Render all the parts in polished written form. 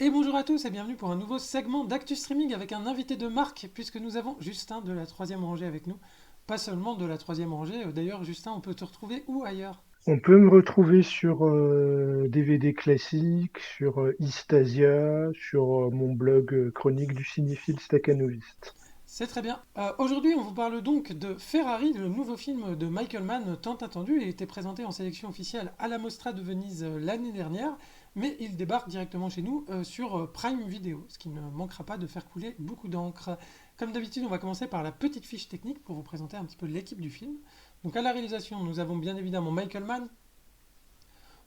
Et bonjour à tous et bienvenue pour un nouveau segment d'Actu Streaming avec un invité de marque puisque nous avons Justin de la troisième rangée avec nous. Pas seulement de la troisième rangée, d'ailleurs Justin, on peut te retrouver où ailleurs? On peut me retrouver sur DVD classique, sur Eastasia, sur mon blog Chronique du cinéphile staccanoviste. C'est très bien. Aujourd'hui on vous parle donc de Ferrari, le nouveau film de Michael Mann tant attendu. Il a été présenté en sélection officielle à la Mostra de Venise l'année dernière, mais il débarque directement chez nous sur Prime Video, ce qui ne manquera pas de faire couler beaucoup d'encre. Comme d'habitude, on va commencer par la petite fiche technique pour vous présenter un petit peu l'équipe du film. Donc à la réalisation, nous avons bien évidemment Michael Mann.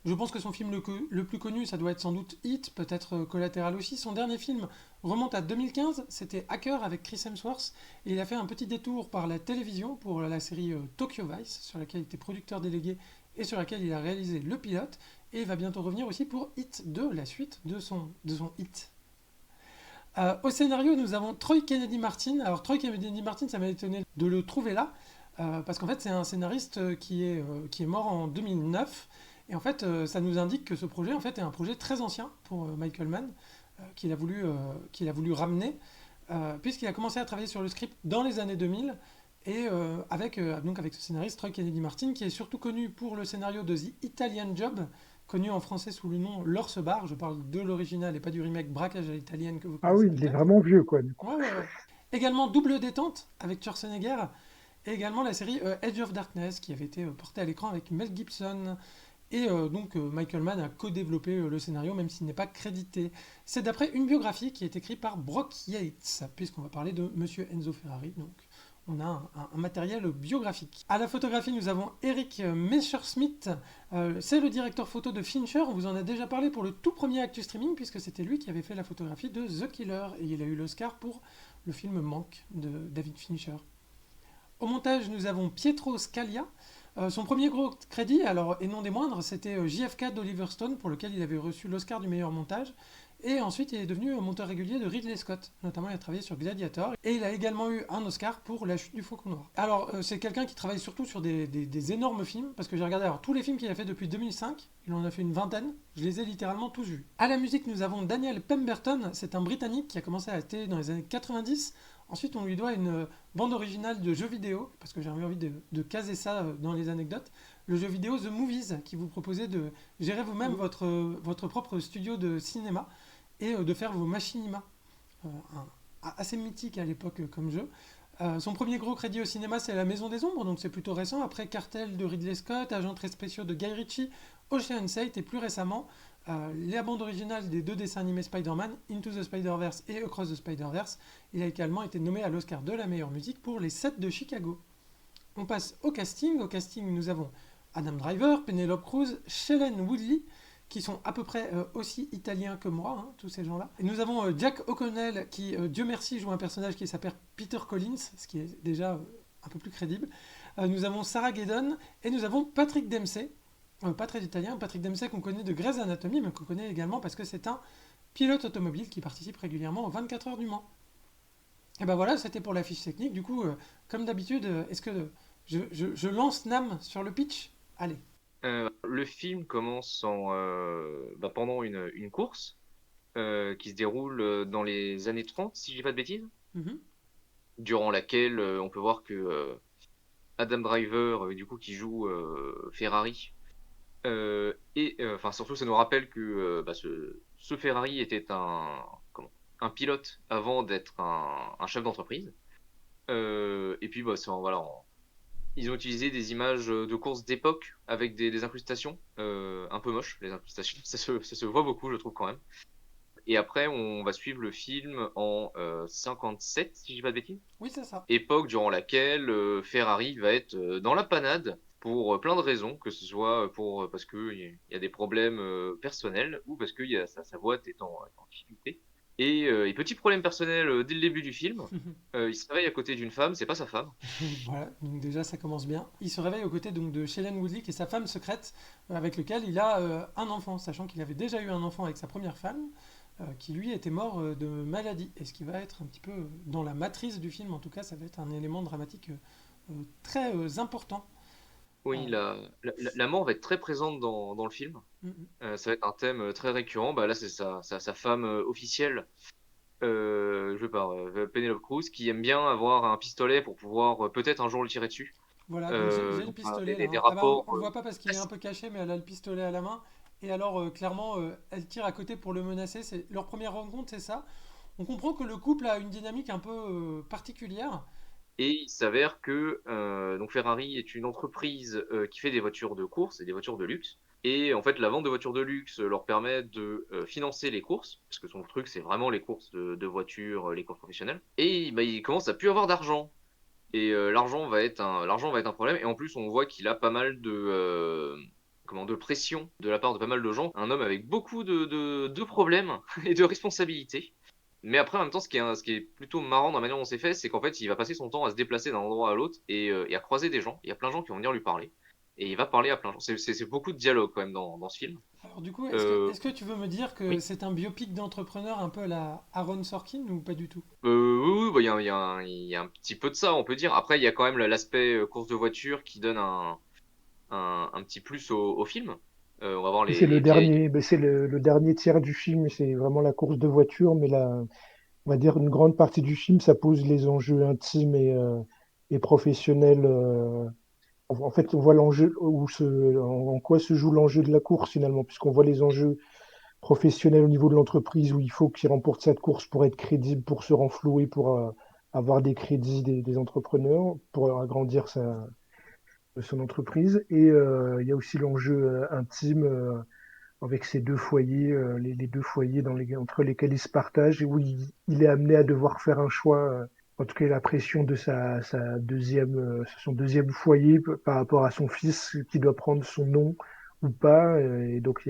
Je pense que son film le plus connu, ça doit être sans doute Hit, peut-être Collatéral aussi. Son dernier film remonte à 2015, c'était Hacker avec Chris Hemsworth, et il a fait un petit détour par la télévision pour la série Tokyo Vice, sur laquelle il était producteur délégué et sur laquelle il a réalisé le pilote, et il va bientôt revenir aussi pour Hit 2, la suite de son Hit. Au scénario, nous avons Troy Kennedy Martin. Alors Troy Kennedy Martin, ça m'a étonné de le trouver là, parce qu'en fait c'est un scénariste qui est mort en 2009. Et en fait, ça nous indique que ce projet en fait, est un projet très ancien pour Michael Mann, qu'il a voulu ramener, puisqu'il a commencé à travailler sur le script dans les années 2000, et donc avec ce scénariste Troy Kennedy Martin, qui est surtout connu pour le scénario de The Italian Job, connu en français sous le nom L'Orse Bar. Je parle de l'original et pas du remake Braquage à l'italienne que vous Ah connaissez oui, il est peut-être. vraiment vieux, quoi, du coup. Ouais, ouais, ouais. Également Double Détente avec Schwarzenegger, et également la série Edge of Darkness qui avait été portée à l'écran avec Mel Gibson. Et Michael Mann a co-développé le scénario, même s'il n'est pas crédité. C'est d'après une biographie qui est écrite par Brock Yates, puisqu'on va parler de Monsieur Enzo Ferrari. Donc on a un matériel biographique. À la photographie, nous avons Eric Messerschmidt. C'est le directeur photo de Fincher. On vous en a déjà parlé pour le tout premier Actu Streaming, puisque c'était lui qui avait fait la photographie de The Killer. Et il a eu l'Oscar pour le film Manque de David Fincher. Au montage, nous avons Pietro Scalia. Son premier gros crédit, alors, et non des moindres, c'était JFK d'Oliver Stone, pour lequel il avait reçu l'Oscar du meilleur montage. Et ensuite, il est devenu monteur régulier de Ridley Scott. Notamment, il a travaillé sur Gladiator. Et il a également eu un Oscar pour La Chute du Faucon Noir. Alors, c'est quelqu'un qui travaille surtout sur des énormes films, parce que j'ai regardé alors, tous les films qu'il a fait depuis 2005. Il en a fait une vingtaine. Je les ai littéralement tous vus. À la musique, nous avons Daniel Pemberton. C'est un Britannique qui a commencé à la télé dans les années 90. Ensuite, on lui doit une bande originale de jeux vidéo, parce que j'ai envie de caser ça dans les anecdotes. Le jeu vidéo The Movies, qui vous proposait de gérer vous-même votre propre studio de cinéma et de faire vos machinimas. Euh, Assez mythique à l'époque comme jeu. Son premier gros crédit au cinéma, c'est La Maison des Ombres, donc c'est plutôt récent. Après Cartel de Ridley Scott, Agents très spéciaux de Guy Ritchie, Ocean's 8 et plus récemment, la bande originale des deux dessins animés Spider-Man, Into the Spider-Verse et Across the Spider-Verse. Il a également été nommé à l'Oscar de la meilleure musique pour Les 7 de Chicago. On passe au casting. Au casting, nous avons Adam Driver, Penelope Cruz, Shailene Woodley, qui sont à peu près aussi italiens que moi, hein, tous ces gens-là. Et nous avons Jack O'Connell, qui, Dieu merci, joue un personnage qui s'appelle Peter Collins, ce qui est déjà un peu plus crédible. Nous avons Sarah Gaydon, et nous avons Patrick Dempsey, pas très italien, Patrick Dempsey qu'on connaît de Grey's Anatomy, mais qu'on connaît également parce que c'est un pilote automobile qui participe régulièrement aux 24 heures du Mans. Et ben voilà, c'était pour la fiche technique. Du coup, comme d'habitude, est-ce que je lance Nam sur le pitch? Allez. Le film commence pendant une course qui se déroule dans les années 30, si je dis pas de bêtises, Mhm. durant laquelle on peut voir que Adam Driver, du coup, qui joue Ferrari, surtout ça nous rappelle que ce Ferrari était un pilote avant d'être un chef d'entreprise. Et puis, ils ont utilisé des images de courses d'époque avec des incrustations un peu moches, les incrustations. Ça se voit beaucoup, je trouve, quand même. Et après, on va suivre le film en 57, si je dis pas de bêtises. Oui, c'est ça. Époque durant laquelle Ferrari va être dans la panade pour plein de raisons, que ce soit parce qu'il y a des problèmes personnels ou parce que sa boîte est en difficulté. Et petit problème personnel dès le début du film, il se réveille à côté d'une femme, c'est pas sa femme. Voilà, donc déjà ça commence bien. Il se réveille aux côtés donc, de Shailene Woodley, qui est sa femme secrète, avec lequel il a un enfant, sachant qu'il avait déjà eu un enfant avec sa première femme, qui lui était mort de maladie. Et ce qui va être un petit peu dans la matrice du film, en tout cas, ça va être un élément dramatique très important. Oui, Ah, la mort va être très présente dans le film. mm, mm. Ça va être un thème très récurrent. Bah, là, c'est sa femme officielle, jouée par Penelope Cruz, qui aime bien avoir un pistolet pour pouvoir peut-être un jour le tirer dessus. Voilà, donc j'ai le Donc, voilà, pistolet là, des hein. Ah bah rapports. on le voit pas parce qu'il est un peu caché, mais elle a le pistolet à la main. Et alors clairement, elle tire à côté pour le menacer. C'est leur première rencontre, c'est ça. On comprend que le couple a une dynamique un peu particulière. Et il s'avère que donc Ferrari est une entreprise qui fait des voitures de course et des voitures de luxe. Et en fait, la vente de voitures de luxe leur permet de financer les courses, parce que son truc, c'est vraiment les courses de voitures, les courses professionnelles. Et bah, il commence à plus avoir d'argent. Et l'argent va être un problème. Et en plus, on voit qu'il a pas mal de pression de la part de pas mal de gens. Un homme avec beaucoup de problèmes et de responsabilités. Mais après, en même temps, ce qui est plutôt marrant dans la manière dont c'est fait, c'est qu'en fait, il va passer son temps à se déplacer d'un endroit à l'autre et à croiser des gens. Il y a plein de gens qui vont venir lui parler. Et il va parler à plein de gens. C'est beaucoup de dialogue quand même dans ce film. Alors du coup, Euh, est-ce que tu veux me dire que oui. c'est un biopic d'entrepreneur un peu à la Aaron Sorkin ou pas du tout? Oui, oui, bah, il y a un petit peu de ça, on peut dire. Après, il y a quand même l'aspect course de voiture qui donne un petit plus au film. On va voir Et c'est le les vieilles. dernier, ben, c'est le dernier tiers du film, c'est vraiment la course de voiture, mais là, on va dire une grande partie du film, ça pose les enjeux intimes et professionnels. En fait, on voit l'enjeu en quoi se joue l'enjeu de la course finalement, puisqu'on voit les enjeux professionnels au niveau de l'entreprise où il faut qu'il remporte cette course pour être crédible, pour se renflouer, pour avoir des crédits des entrepreneurs, pour agrandir son entreprise. Et il y a aussi l'enjeu intime avec ces deux foyers, les deux foyers entre lesquels il se partage et où il est amené à devoir faire un choix. En tout cas, la pression de son deuxième foyer par rapport à son fils qui doit prendre son nom ou pas. Et donc,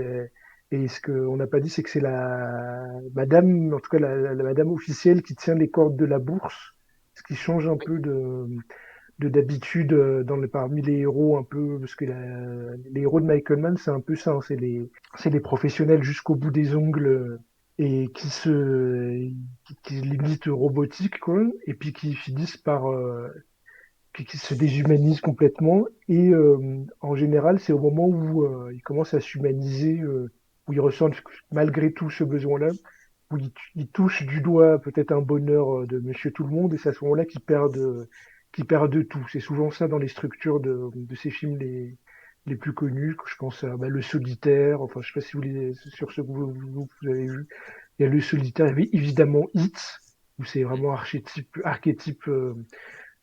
et ce qu'on n'a pas dit, c'est que c'est la madame, en tout cas la madame officielle qui tient les cordes de la bourse, ce qui change un Oui, peu de d'habitude parmi les héros un peu parce que les héros de Michael Mann c'est un peu ça, hein, c'est les professionnels jusqu'au bout des ongles et qui limitent robotiques quoi et puis qui finissent par qui se déshumanisent complètement et en général c'est au moment où ils commencent à s'humaniser où ils ressentent malgré tout ce besoin-là où ils touchent du doigt peut-être un bonheur de Monsieur Tout-le-Monde, et c'est à ce moment-là qu'ils perdent tout. C'est souvent ça dans les structures de ces films les plus connus, que je pense à bah, Le Solitaire, enfin je sais pas si sur ce que vous avez vu, il y a Le Solitaire, il y avait évidemment Hit, où c'est vraiment archétype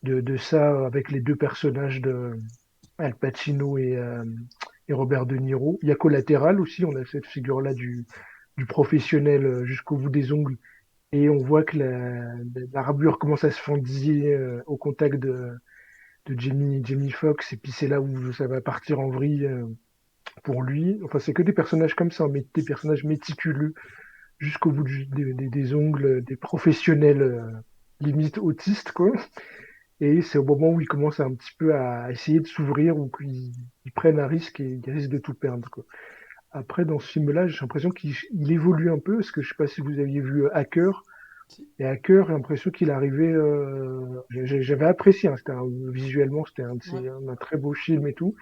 de ça avec les deux personnages de Al Pacino et Robert De Niro. Il y a Collatéral aussi, on a cette figure-là du professionnel jusqu'au bout des ongles. Et on voit que l'armure commence à se fendiller au contact de Jamie Foxx. Et puis c'est là où ça va partir en vrille pour lui. Enfin, c'est que des personnages comme ça, mais des personnages méticuleux jusqu'au bout des ongles, des professionnels limite autistes, quoi. Et c'est au moment où ils commencent un petit peu à essayer de s'ouvrir ou qu'ils prennent un risque et ils risquent de tout perdre, quoi. Après, dans ce film-là, j'ai l'impression qu'il évolue un peu, parce que je sais pas si vous aviez vu Hacker. Si. Et Hacker, j'ai l'impression qu'il arrivait. J'avais apprécié, hein, visuellement, c'était Ouais. un très beau film et tout.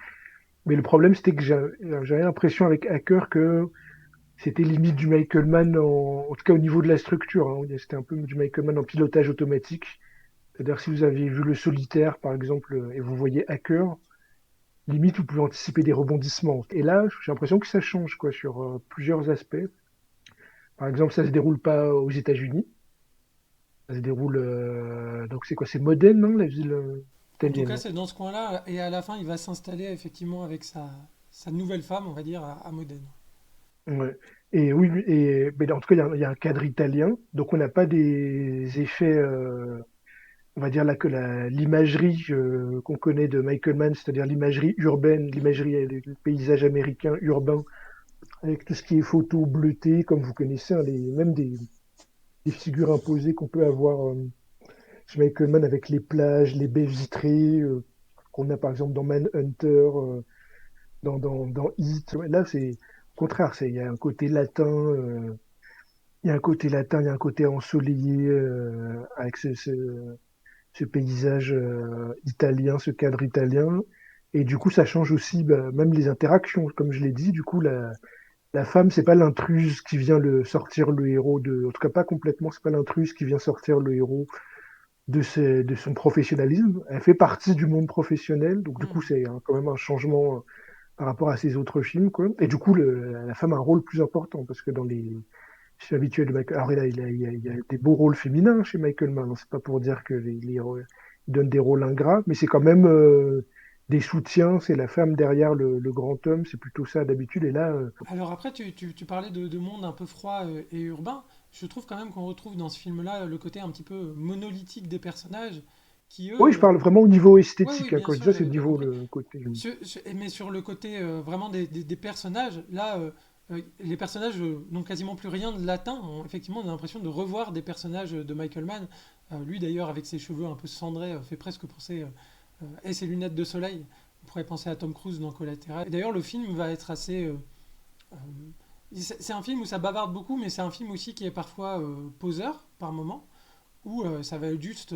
Mais le problème, c'était que j'avais l'impression avec Hacker que c'était limite du Michael Mann, en tout cas au niveau de la structure, hein. C'était un peu du Michael Mann en pilotage automatique. C'est-à-dire, si vous aviez vu Le Solitaire, par exemple, et vous voyez Hacker, limite, vous pouvez anticiper des rebondissements. Et là, j'ai l'impression que ça change, quoi, sur plusieurs aspects. Par exemple, ça se déroule pas aux États-Unis. Ça se déroule. Donc, c'est quoi? C'est Modène, non, la ville En tout cas, italienne? c'est dans ce coin-là. Et à la fin, il va s'installer effectivement avec sa nouvelle femme, on va dire, à Modène. Ouais. Et oui, mais en tout cas, il y a un cadre italien. Donc, on n'a pas des effets, on va dire là, que l'imagerie qu'on connaît de Michael Mann, c'est-à-dire l'imagerie urbaine, Hmm. l'imagerie, le paysage américain urbain, avec tout ce qui est photo bleutée, comme vous connaissez, hein, même des figures imposées qu'on peut avoir chez Michael Mann avec les plages, les baies vitrées, qu'on a par exemple dans Manhunter, dans Heat. Ouais, là, c'est au contraire, il y a un côté latin, il y a un côté latin, il y a un côté ensoleillé avec ce paysage italien, ce cadre italien. Et du coup, ça change aussi même les interactions. Comme je l'ai dit, du coup, la femme, c'est pas l'intruse qui vient sortir le héros en tout cas pas complètement, c'est pas l'intruse qui vient sortir le héros de son professionnalisme. Elle fait partie du monde professionnel, donc du coup, Hmm. c'est quand même un changement par rapport à ses autres films, quoi. Et du coup, la femme a un rôle plus important parce que dans les films habituels de Michael, alors il y a des beaux rôles féminins chez Michael Mann. C'est pas pour dire que il donne des rôles ingrats, mais c'est quand même des soutiens. C'est la femme derrière le grand homme. C'est plutôt ça d'habitude. Et là, Alors après, tu parlais de monde un peu froid et urbain. Je trouve quand même qu'on retrouve dans ce film-là le côté un petit peu monolithique des personnages qui, oui, je eux... parle vraiment au niveau Oui, oui, esthétique, hein. bien Quand je dis sûr, ça, c'est le j'avais bien niveau compris. le côté. Mais sur le côté vraiment des personnages, là, les personnages n'ont quasiment plus rien de latin. Effectivement, on a l'impression de revoir des personnages de Michael Mann. Lui, d'ailleurs, avec ses cheveux un peu cendrés, fait presque penser... et ses lunettes de soleil. On pourrait penser à Tom Cruise dans Collateral. Et d'ailleurs, le film va être assez... euh, c'est un film où ça bavarde beaucoup, mais c'est un film aussi qui est parfois poseur, par moment, où ça va être juste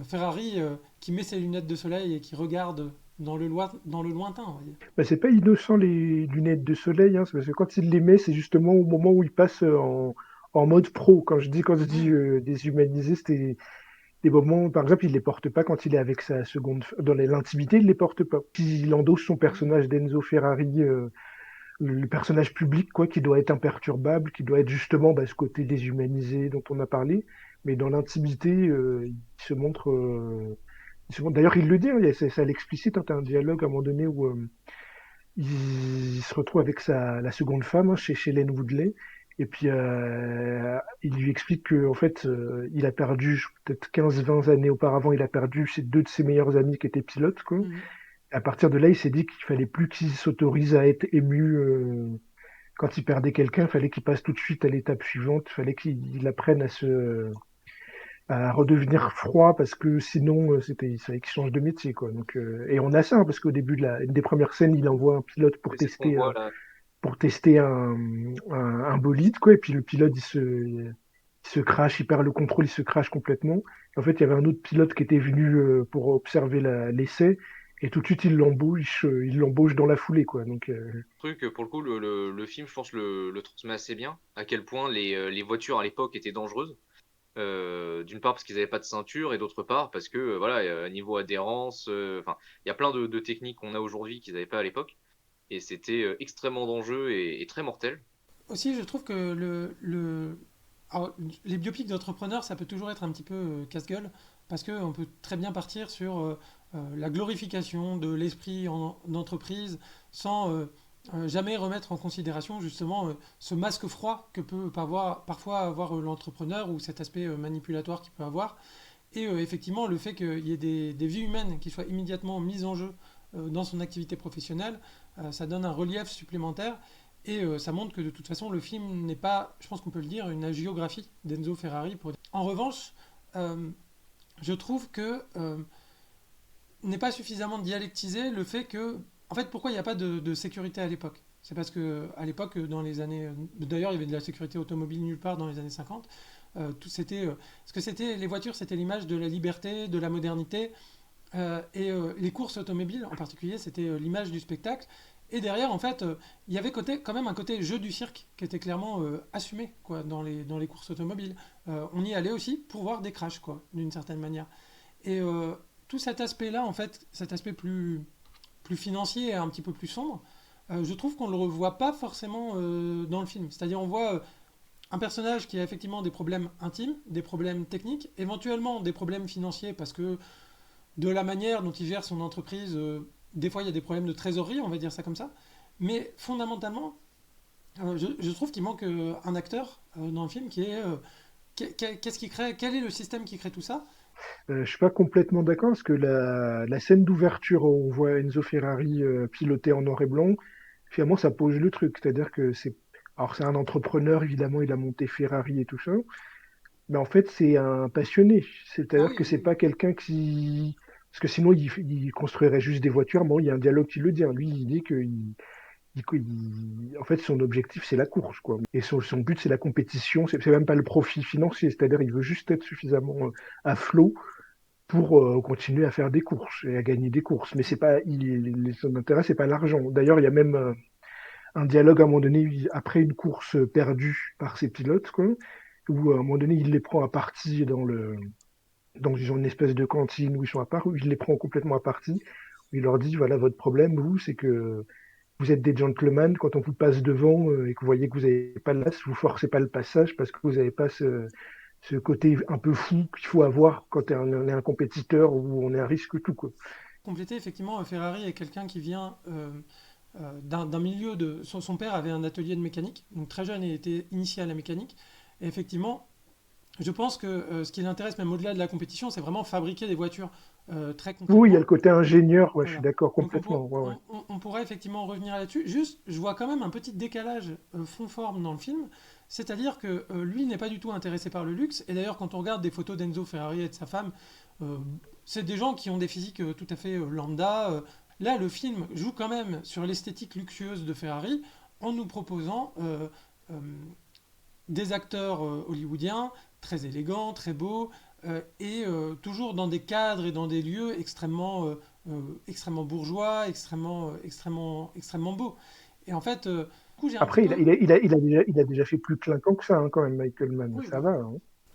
Ferrari qui met ses lunettes de soleil et qui regarde dans le lointain, on va dire. Bah, c'est pas innocent les lunettes de soleil, hein. C'est parce que quand il les met, c'est justement au moment où il passe en mode pro. Quand je dis Hmm. déshumanisé, c'était des moments, par exemple, il les porte pas quand il est avec sa dans l'intimité, il les porte pas. Il endosse son personnage d'Enzo Ferrari, le personnage public, quoi, qui doit être imperturbable, qui doit être justement ce côté déshumanisé dont on a parlé. Mais dans l'intimité, il se montre. D'ailleurs, il le dit, hein, ça l'explicite, hein, t'as un dialogue à un moment donné où il se retrouve avec la seconde femme, hein, chez Shailene Woodley. Et puis, il lui explique que en fait, il a perdu, peut-être 15-20 années auparavant, il a perdu deux de ses meilleurs amis qui étaient pilotes, quoi. Mhm. Et à partir de là, il s'est dit qu'il fallait plus qu'il s'autorise à être ému quand il perdait quelqu'un. Il fallait qu'il passe tout de suite à l'étape suivante. Il fallait qu'il apprenne à redevenir froid parce que sinon, il fallait qu'il change de métier, quoi. Donc, et on a ça, hein, parce qu'au début une des premières scènes, il envoie un pilote Et c'est ce qu'on voit là. pour tester un bolide, quoi. Et puis le pilote, il se crache, il perd le contrôle, il se crache complètement. En fait, il y avait un autre pilote qui était venu pour observer l'essai. Et tout de suite, il l'embauche dans la foulée, quoi. Donc, Truc, pour le coup, le film, je pense, le transmet assez bien. À quel point les voitures à l'époque étaient dangereuses. D'une part parce qu'ils n'avaient pas de ceinture et d'autre part parce que voilà, niveau adhérence, enfin, il y a plein de techniques qu'on a aujourd'hui qu'ils n'avaient pas à l'époque. Et c'était extrêmement dangereux et très mortel. Aussi, je trouve que alors, les biopics d'entrepreneurs, ça peut toujours être un petit peu casse-gueule, parce qu'on peut très bien partir sur la glorification de l'esprit d'entreprise sans jamais remettre en considération justement ce masque froid que peut parfois avoir l'entrepreneur ou cet aspect manipulatoire qu'il peut avoir. Et effectivement, le fait qu'il y ait des vies humaines qui soient immédiatement mises en jeu dans son activité professionnelle, ça donne un relief supplémentaire et ça montre que de toute façon, le film n'est pas, je pense qu'on peut le dire, une hagiographie d'Enzo Ferrari. En revanche, euh, je trouve que n'est pas suffisamment dialectisé le fait que, en fait, pourquoi il n'y a pas de sécurité à l'époque? C'est parce que à l'époque, dans les années, d'ailleurs, il y avait de la sécurité automobile nulle part dans les années 50. Tout c'était, parce que c'était les voitures, c'était l'image de la liberté, de la modernité, et les courses automobiles en particulier, c'était l'image du spectacle. Et derrière, en fait, il y avait quand même un côté jeu du cirque qui était clairement assumé quoi, dans les courses automobiles. On y allait aussi pour voir des crashs, quoi, d'une certaine manière. Et tout cet aspect-là, en fait, cet aspect plus financier et un petit peu plus sombre, je trouve qu'on ne le revoit pas forcément dans le film. C'est-à-dire, on voit un personnage qui a effectivement des problèmes intimes, des problèmes techniques, éventuellement des problèmes financiers parce que de la manière dont il gère son entreprise, des fois il y a des problèmes de trésorerie, on va dire ça comme ça. Mais fondamentalement, je trouve qu'il manque un acteur dans le film qui est qu'est-ce qui crée, quel est le système qui crée tout ça. je suis pas complètement d'accord parce que la scène d'ouverture où on voit Enzo Ferrari piloter en noir et blanc, finalement, ça pose le truc. C'est-à-dire que alors c'est un entrepreneur, évidemment, il a monté Ferrari et tout ça. Mais en fait, c'est un passionné. Ah C'est-à-dire oui, que oui, c'est oui. pas quelqu'un qui. Parce que sinon, il construirait juste des voitures. Bon, il y a un dialogue qui le dit, hein. Lui, il dit que en fait, son objectif, c'est la course, quoi. Et son but, c'est la compétition. C'est même pas le profit financier. C'est-à-dire, il veut juste être suffisamment à flot pour continuer à faire des courses et à gagner des courses. Mais c'est pas, son intérêt, c'est pas l'argent. D'ailleurs, il y a même un dialogue à un moment donné, après une course perdue par ses pilotes, quoi, où à un moment donné, il les prend à partie dans ils ont une espèce de cantine où ils sont à part, où il les prend complètement à partie. Où il leur dit, voilà, votre problème, vous, c'est que vous êtes des gentlemen, quand on vous passe devant et que vous voyez que vous n'avez pas de place, vous forcez pas le passage parce que vous n'avez pas ce côté un peu fou qu'il faut avoir quand on est un compétiteur ou on est un risque tout, quoi. Compléter, effectivement, Ferrari est quelqu'un qui vient d'un milieu de... Son père avait un atelier de mécanique, donc très jeune, il était initié à la mécanique. Et effectivement, je pense que ce qui l'intéresse, même au-delà de la compétition, c'est vraiment fabriquer des voitures très Oui, il y a concrètement. le côté ingénieur, ouais, je suis Voilà. d'accord Donc complètement. Ouais, ouais. on pourrait effectivement revenir là-dessus. Juste, je vois quand même un petit décalage fond-forme dans le film. C'est-à-dire que lui n'est pas du tout intéressé par le luxe. Et d'ailleurs, quand on regarde des photos d'Enzo Ferrari et de sa femme, euh, c'est des gens qui ont des physiques tout à fait lambda. Là, le film joue quand même sur l'esthétique luxueuse de Ferrari en nous proposant euh, des acteurs hollywoodiens très élégants, très beaux, et toujours dans des cadres et dans des lieux extrêmement bourgeois, extrêmement beaux. Et en fait, du coup, j'ai un petit Après, peu... il a déjà fait plus clinquant que ça, hein, quand même, Michael Mann. Oui, Ça va, hein.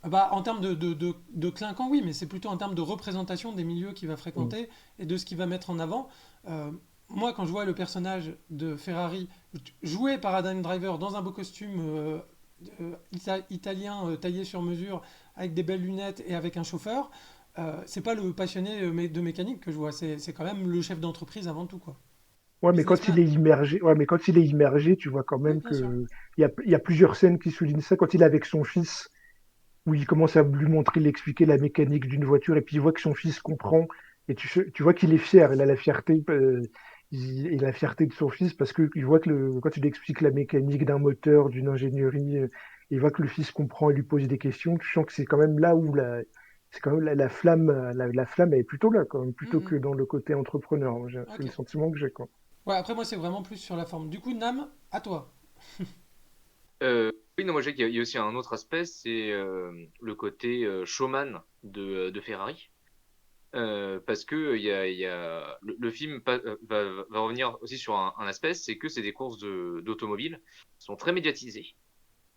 bah, en termes de clinquant, oui, mais c'est plutôt en termes de représentation des milieux qu'il va Mm. fréquenter et de ce qu'il va mettre en avant. Euh, Moi, quand je vois le personnage de Ferrari joué par Adam Driver dans un beau costume italien taillé sur mesure, avec des belles lunettes et avec un chauffeur, c'est pas le passionné de mécanique que je vois, c'est quand même le chef d'entreprise avant tout, quoi. Ouais, mais quand il Businessman. est immergé, ouais, mais quand il est immergé, tu vois quand Oui, même bien sûr. que il y a plusieurs scènes qui soulignent ça. Quand il est avec son fils, où il commence à lui montrer, lui expliquer la mécanique d'une voiture, et puis il voit que son fils comprend, et tu vois qu'il est fier, il a la fierté, il a la fierté de son fils, parce que il voit que quand il lui explique la mécanique d'un moteur, d'une ingénierie, il voit que le fils comprend et lui pose des questions, tu sens que c'est quand même là où c'est quand même la flamme, la flamme elle est plutôt là, quand même, Mm, plutôt que mm. dans le côté entrepreneur. C'est Ok. le sentiment que j'ai, quoi. Ouais, après moi c'est vraiment plus sur la forme. Du coup, Nam, à toi. Oui, non, moi, je sais qu'il y a aussi un autre aspect, c'est le côté showman de Ferrari. Parce que le film va revenir aussi sur un aspect, c'est que c'est des courses d'automobile qui sont très médiatisées.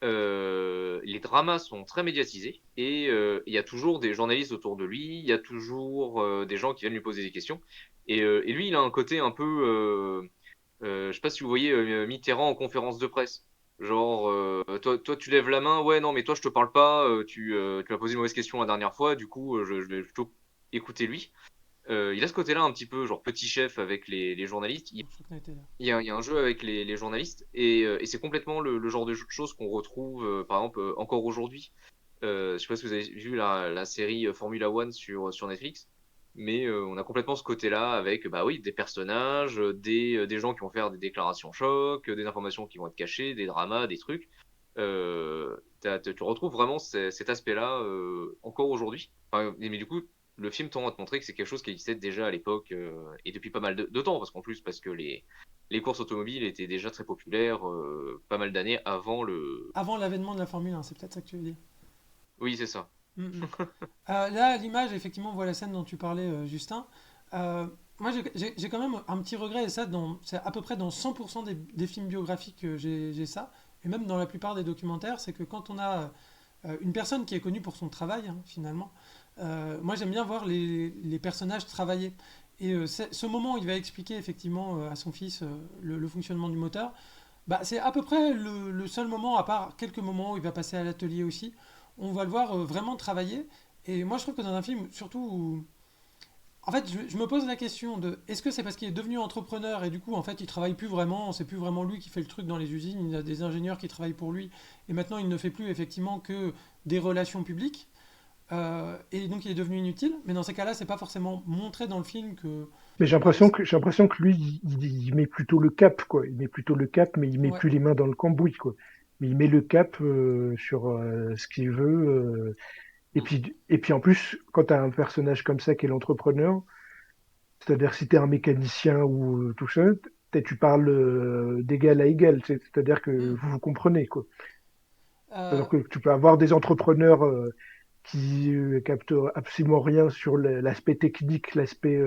Les dramas sont très médiatisés et il y a toujours des journalistes autour de lui, il y a toujours des gens qui viennent lui poser des questions. Et lui, il a un côté un peu, je sais pas si vous voyez Mitterrand en conférence de presse. Genre, toi, tu lèves la main, ouais, non, mais toi, je te parle pas, tu m'as posé une mauvaise question la dernière fois, du coup, je vais plutôt écouter lui. Il a ce côté-là un petit peu, genre petit chef avec les journalistes. Faulkner était là. Il y a un jeu avec les journalistes et c'est complètement le genre de choses qu'on retrouve, par exemple, encore aujourd'hui. Je sais pas si vous avez vu la série Formula One sur Netflix, mais on a complètement ce côté-là avec, bah oui, des personnages, des gens qui vont faire des déclarations choc, des informations qui vont être cachées, des dramas, des trucs. Tu retrouves vraiment cet aspect-là encore aujourd'hui. Enfin, mais du coup, le film tend à te montrer que c'est quelque chose qui existait déjà à l'époque et depuis pas mal de temps, parce qu'en plus, parce que les courses automobiles étaient déjà très populaires pas mal d'années avant le. Avant l'avènement de la Formule 1, c'est peut-être ça que tu veux dire. Oui, c'est ça. Mm, mm. Là, à l'image, effectivement, on voit la scène dont tu parlais, Justin. Euh, Moi, j'ai quand même un petit regret, et ça, c'est à peu près dans 100% des films biographiques que j'ai ça, et même dans la plupart des documentaires, c'est que quand on a une personne qui est connue pour son travail, hein, finalement, moi j'aime bien voir les personnages travailler. Et ce moment où il va expliquer effectivement à son fils le fonctionnement du moteur, bah, c'est à peu près le seul moment, à part quelques moments où il va passer à l'atelier aussi, on va le voir vraiment travailler. Et moi je trouve que dans un film, surtout où... En fait, je me pose la question de est-ce que c'est parce qu'il est devenu entrepreneur et du coup, en fait, il travaille plus vraiment, c'est plus vraiment lui qui fait le truc dans les usines, il a des ingénieurs qui travaillent pour lui et maintenant il ne fait plus effectivement que des relations publiques et donc il est devenu inutile. Mais dans ces cas-là, c'est pas forcément montré dans le film que. Mais Bah, j'ai l'impression que lui, il met plutôt le cap, quoi. Il met plutôt le cap, mais il met ouais. plus les mains dans le cambouis, quoi. Mais il met le cap sur ce qu'il veut. Mm. Et puis en plus, quand tu as un personnage comme ça qui est l'entrepreneur, c'est-à-dire si tu es un mécanicien ou tout ça, tu parles d'égal à égal. C'est-à-dire que Mm. vous vous comprenez, quoi. Euh, Alors que tu peux avoir des entrepreneurs qui captent absolument rien sur l'aspect technique, l'aspect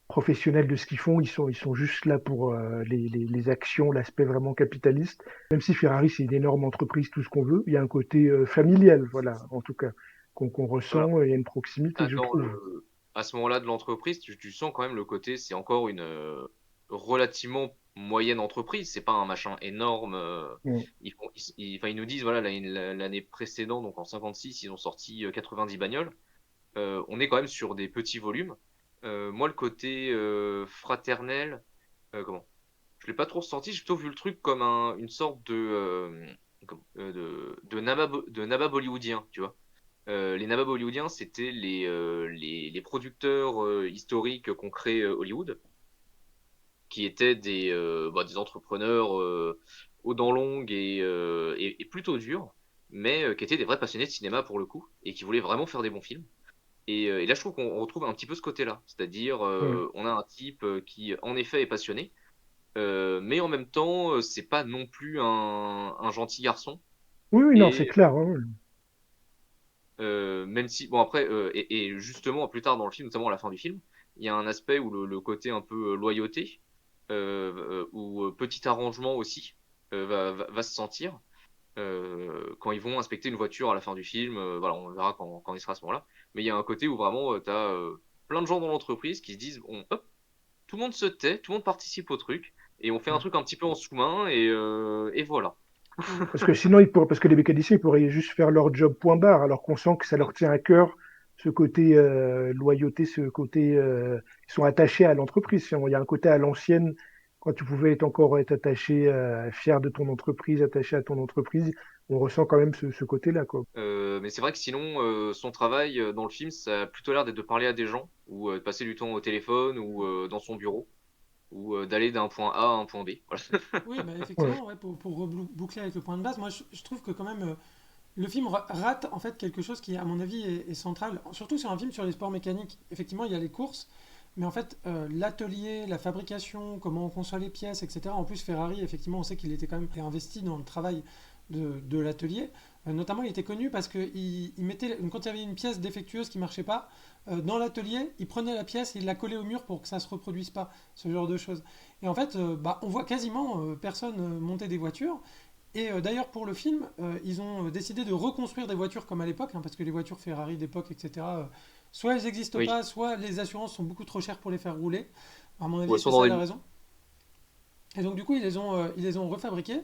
professionnels de ce qu'ils font, ils sont juste là pour les actions, l'aspect vraiment capitaliste. Même si Ferrari, c'est une énorme entreprise, tout ce qu'on veut, il y a un côté familial, voilà, en tout cas, qu'on Voilà. ressent, il y a une proximité, je trouve. À ce moment-là de l'entreprise, tu sens quand même le côté, c'est encore une relativement moyenne entreprise, c'est pas un machin énorme. Mm. Enfin, ils nous disent, voilà, l'année précédente, donc en 56, ils ont sorti 90 bagnoles. On est quand même sur des petits volumes. Moi, le côté fraternel, comment? Je l'ai pas trop ressenti, j'ai plutôt vu le truc comme une sorte de nabab hollywoodien, tu vois. Les nababs hollywoodiens, c'était les producteurs historiques qu'ont créé Hollywood, qui étaient des entrepreneurs aux dents longues et plutôt durs, mais qui étaient des vrais passionnés de cinéma pour le coup, et qui voulaient vraiment faire des bons films. Et là, je trouve qu'on retrouve un petit peu ce côté-là. C'est-à-dire, Mm. on a un type qui, en effet, est passionné, mais en même temps, c'est pas non plus un gentil garçon. Oui, oui, non, c'est Et clair. Hein. même si, bon, après, et justement, plus tard dans le film, notamment à la fin du film, il y a un aspect où le côté un peu loyauté, ou petit arrangement aussi, va se sentir. Quand ils vont inspecter une voiture à la fin du film, voilà, on verra quand il sera à ce moment-là. Mais il y a un côté où vraiment, tu as plein de gens dans l'entreprise qui se disent, bon, hop, tout le monde se tait, tout le monde participe au truc, et on fait un Mm. truc un petit peu en sous-main, et voilà. Parce que sinon, parce que les mécaniciens, ils pourraient juste faire leur job point barre, alors qu'on sent que ça leur tient à cœur, ce côté loyauté, ce côté, ils sont attachés à l'entreprise. Il y a un côté à l'ancienne, quand tu pouvais encore être attaché, fier de ton entreprise, attaché à ton entreprise, on ressent quand même ce côté-là, quoi. Mais c'est vrai que sinon, son travail dans le film, ça a plutôt l'air d'être de parler à des gens, ou de passer du temps au téléphone, ou dans son bureau, ou d'aller d'un point A à un point B. Voilà. Oui, bah Ouais. effectivement, ouais, pour reboucler avec le point de base, moi je trouve que quand même le film rate en fait quelque chose qui, à mon avis, est central, surtout sur un film sur les sports mécaniques. Effectivement, il y a les courses, mais en fait, l'atelier, la fabrication, comment on conçoit les pièces, etc. En plus, Ferrari, effectivement, on sait qu'il était quand même investi dans le travail de l'atelier. Notamment, il était connu parce que il mettait, quand il y avait une pièce défectueuse qui marchait pas, dans l'atelier, il prenait la pièce et il la collait au mur pour que ça se reproduise pas, ce genre de choses. Et en fait, bah, on voit quasiment personne monter des voitures. Et d'ailleurs, pour le film, ils ont décidé de reconstruire des voitures comme à l'époque, hein, parce que les voitures Ferrari d'époque, etc., soit elles n'existent Oui. pas, soit les assurances sont beaucoup trop chères pour les faire rouler. À mon Ou avis, elles c'est sont dans ça des... la raison. Et donc, du coup, ils les ont refabriquées.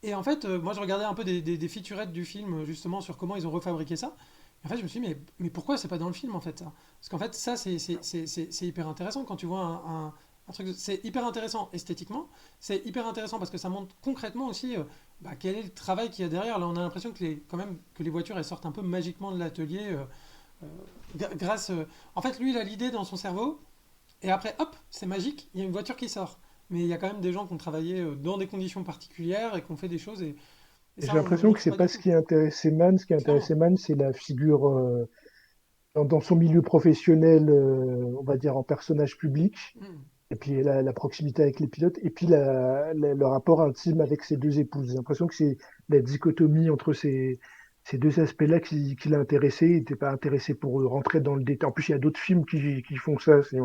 Et en fait, moi, je regardais un peu des featurettes du film, justement, sur comment ils ont refabriqué ça. Et en fait, je me suis dit, mais pourquoi c'est pas dans le film, en fait, ça? Parce qu'en fait, ça, c'est hyper intéressant quand tu vois un truc. C'est hyper intéressant esthétiquement, c'est hyper intéressant parce que ça montre concrètement aussi bah, quel est le travail qu'il y a derrière. Là, on a l'impression que quand même, que les voitures, elles sortent un peu magiquement de l'atelier grâce. En fait, lui, il a l'idée dans son cerveau, et après, hop, c'est magique, il y a une voiture qui sort. Mais il y a quand même des gens qui ont travaillé dans des conditions particulières et qui ont fait des choses, et Et ça, j'ai on le l'impression que retrouve c'est pas du pas ce tout, qui intéressait Mann. Ce qui intéressait clairement. Mann, c'est la figure dans son milieu professionnel, on va dire en personnage public. Hmm. Et puis la proximité avec les pilotes, et puis le rapport intime avec ses deux épouses. J'ai l'impression que c'est la dichotomie entre ces deux aspects-là qui l'a intéressé. Il n'était pas intéressé pour rentrer dans le détail. En plus, il y a d'autres films qui font ça. C'est-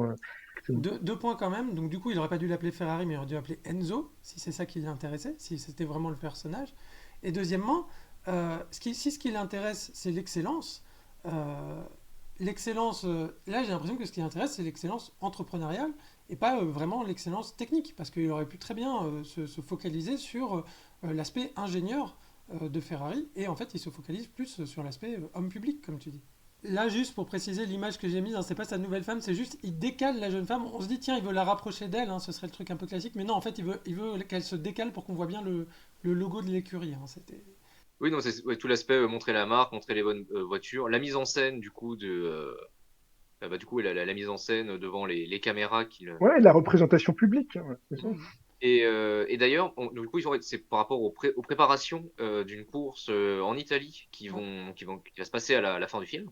Deux points quand même. Donc, du coup, il aurait pas dû l'appeler Ferrari, mais il aurait dû l'appeler Enzo, si c'est ça qui l'intéressait, si c'était vraiment le personnage. Et deuxièmement, si ce qui l'intéresse, c'est l'excellence, euh, l'excellence, là, j'ai l'impression que ce qui l'intéresse, c'est l'excellence entrepreneuriale et pas vraiment l'excellence technique, parce qu'il aurait pu très bien se focaliser sur l'aspect ingénieur de Ferrari, et en fait, il se focalise plus sur l'aspect homme public, comme tu dis. Là, juste pour préciser l'image que j'ai mise, hein, c'est pas sa nouvelle femme, c'est juste il décale la jeune femme. On se dit, tiens, il veut la rapprocher d'elle, hein, ce serait le truc un peu classique, mais non, en fait, il veut qu'elle se décale pour qu'on voit bien le logo de l'écurie, hein, c'était... Oui, non, c'est ouais, tout l'aspect montrer la marque, montrer les bonnes voitures, la mise en scène du coup du coup la mise en scène devant les caméras Ouais, la représentation publique. Ouais, c'est ça. Mhm. et d'ailleurs du coup c'est par rapport aux préparations d'une course en Italie Ouais. qui va se passer à la fin du film,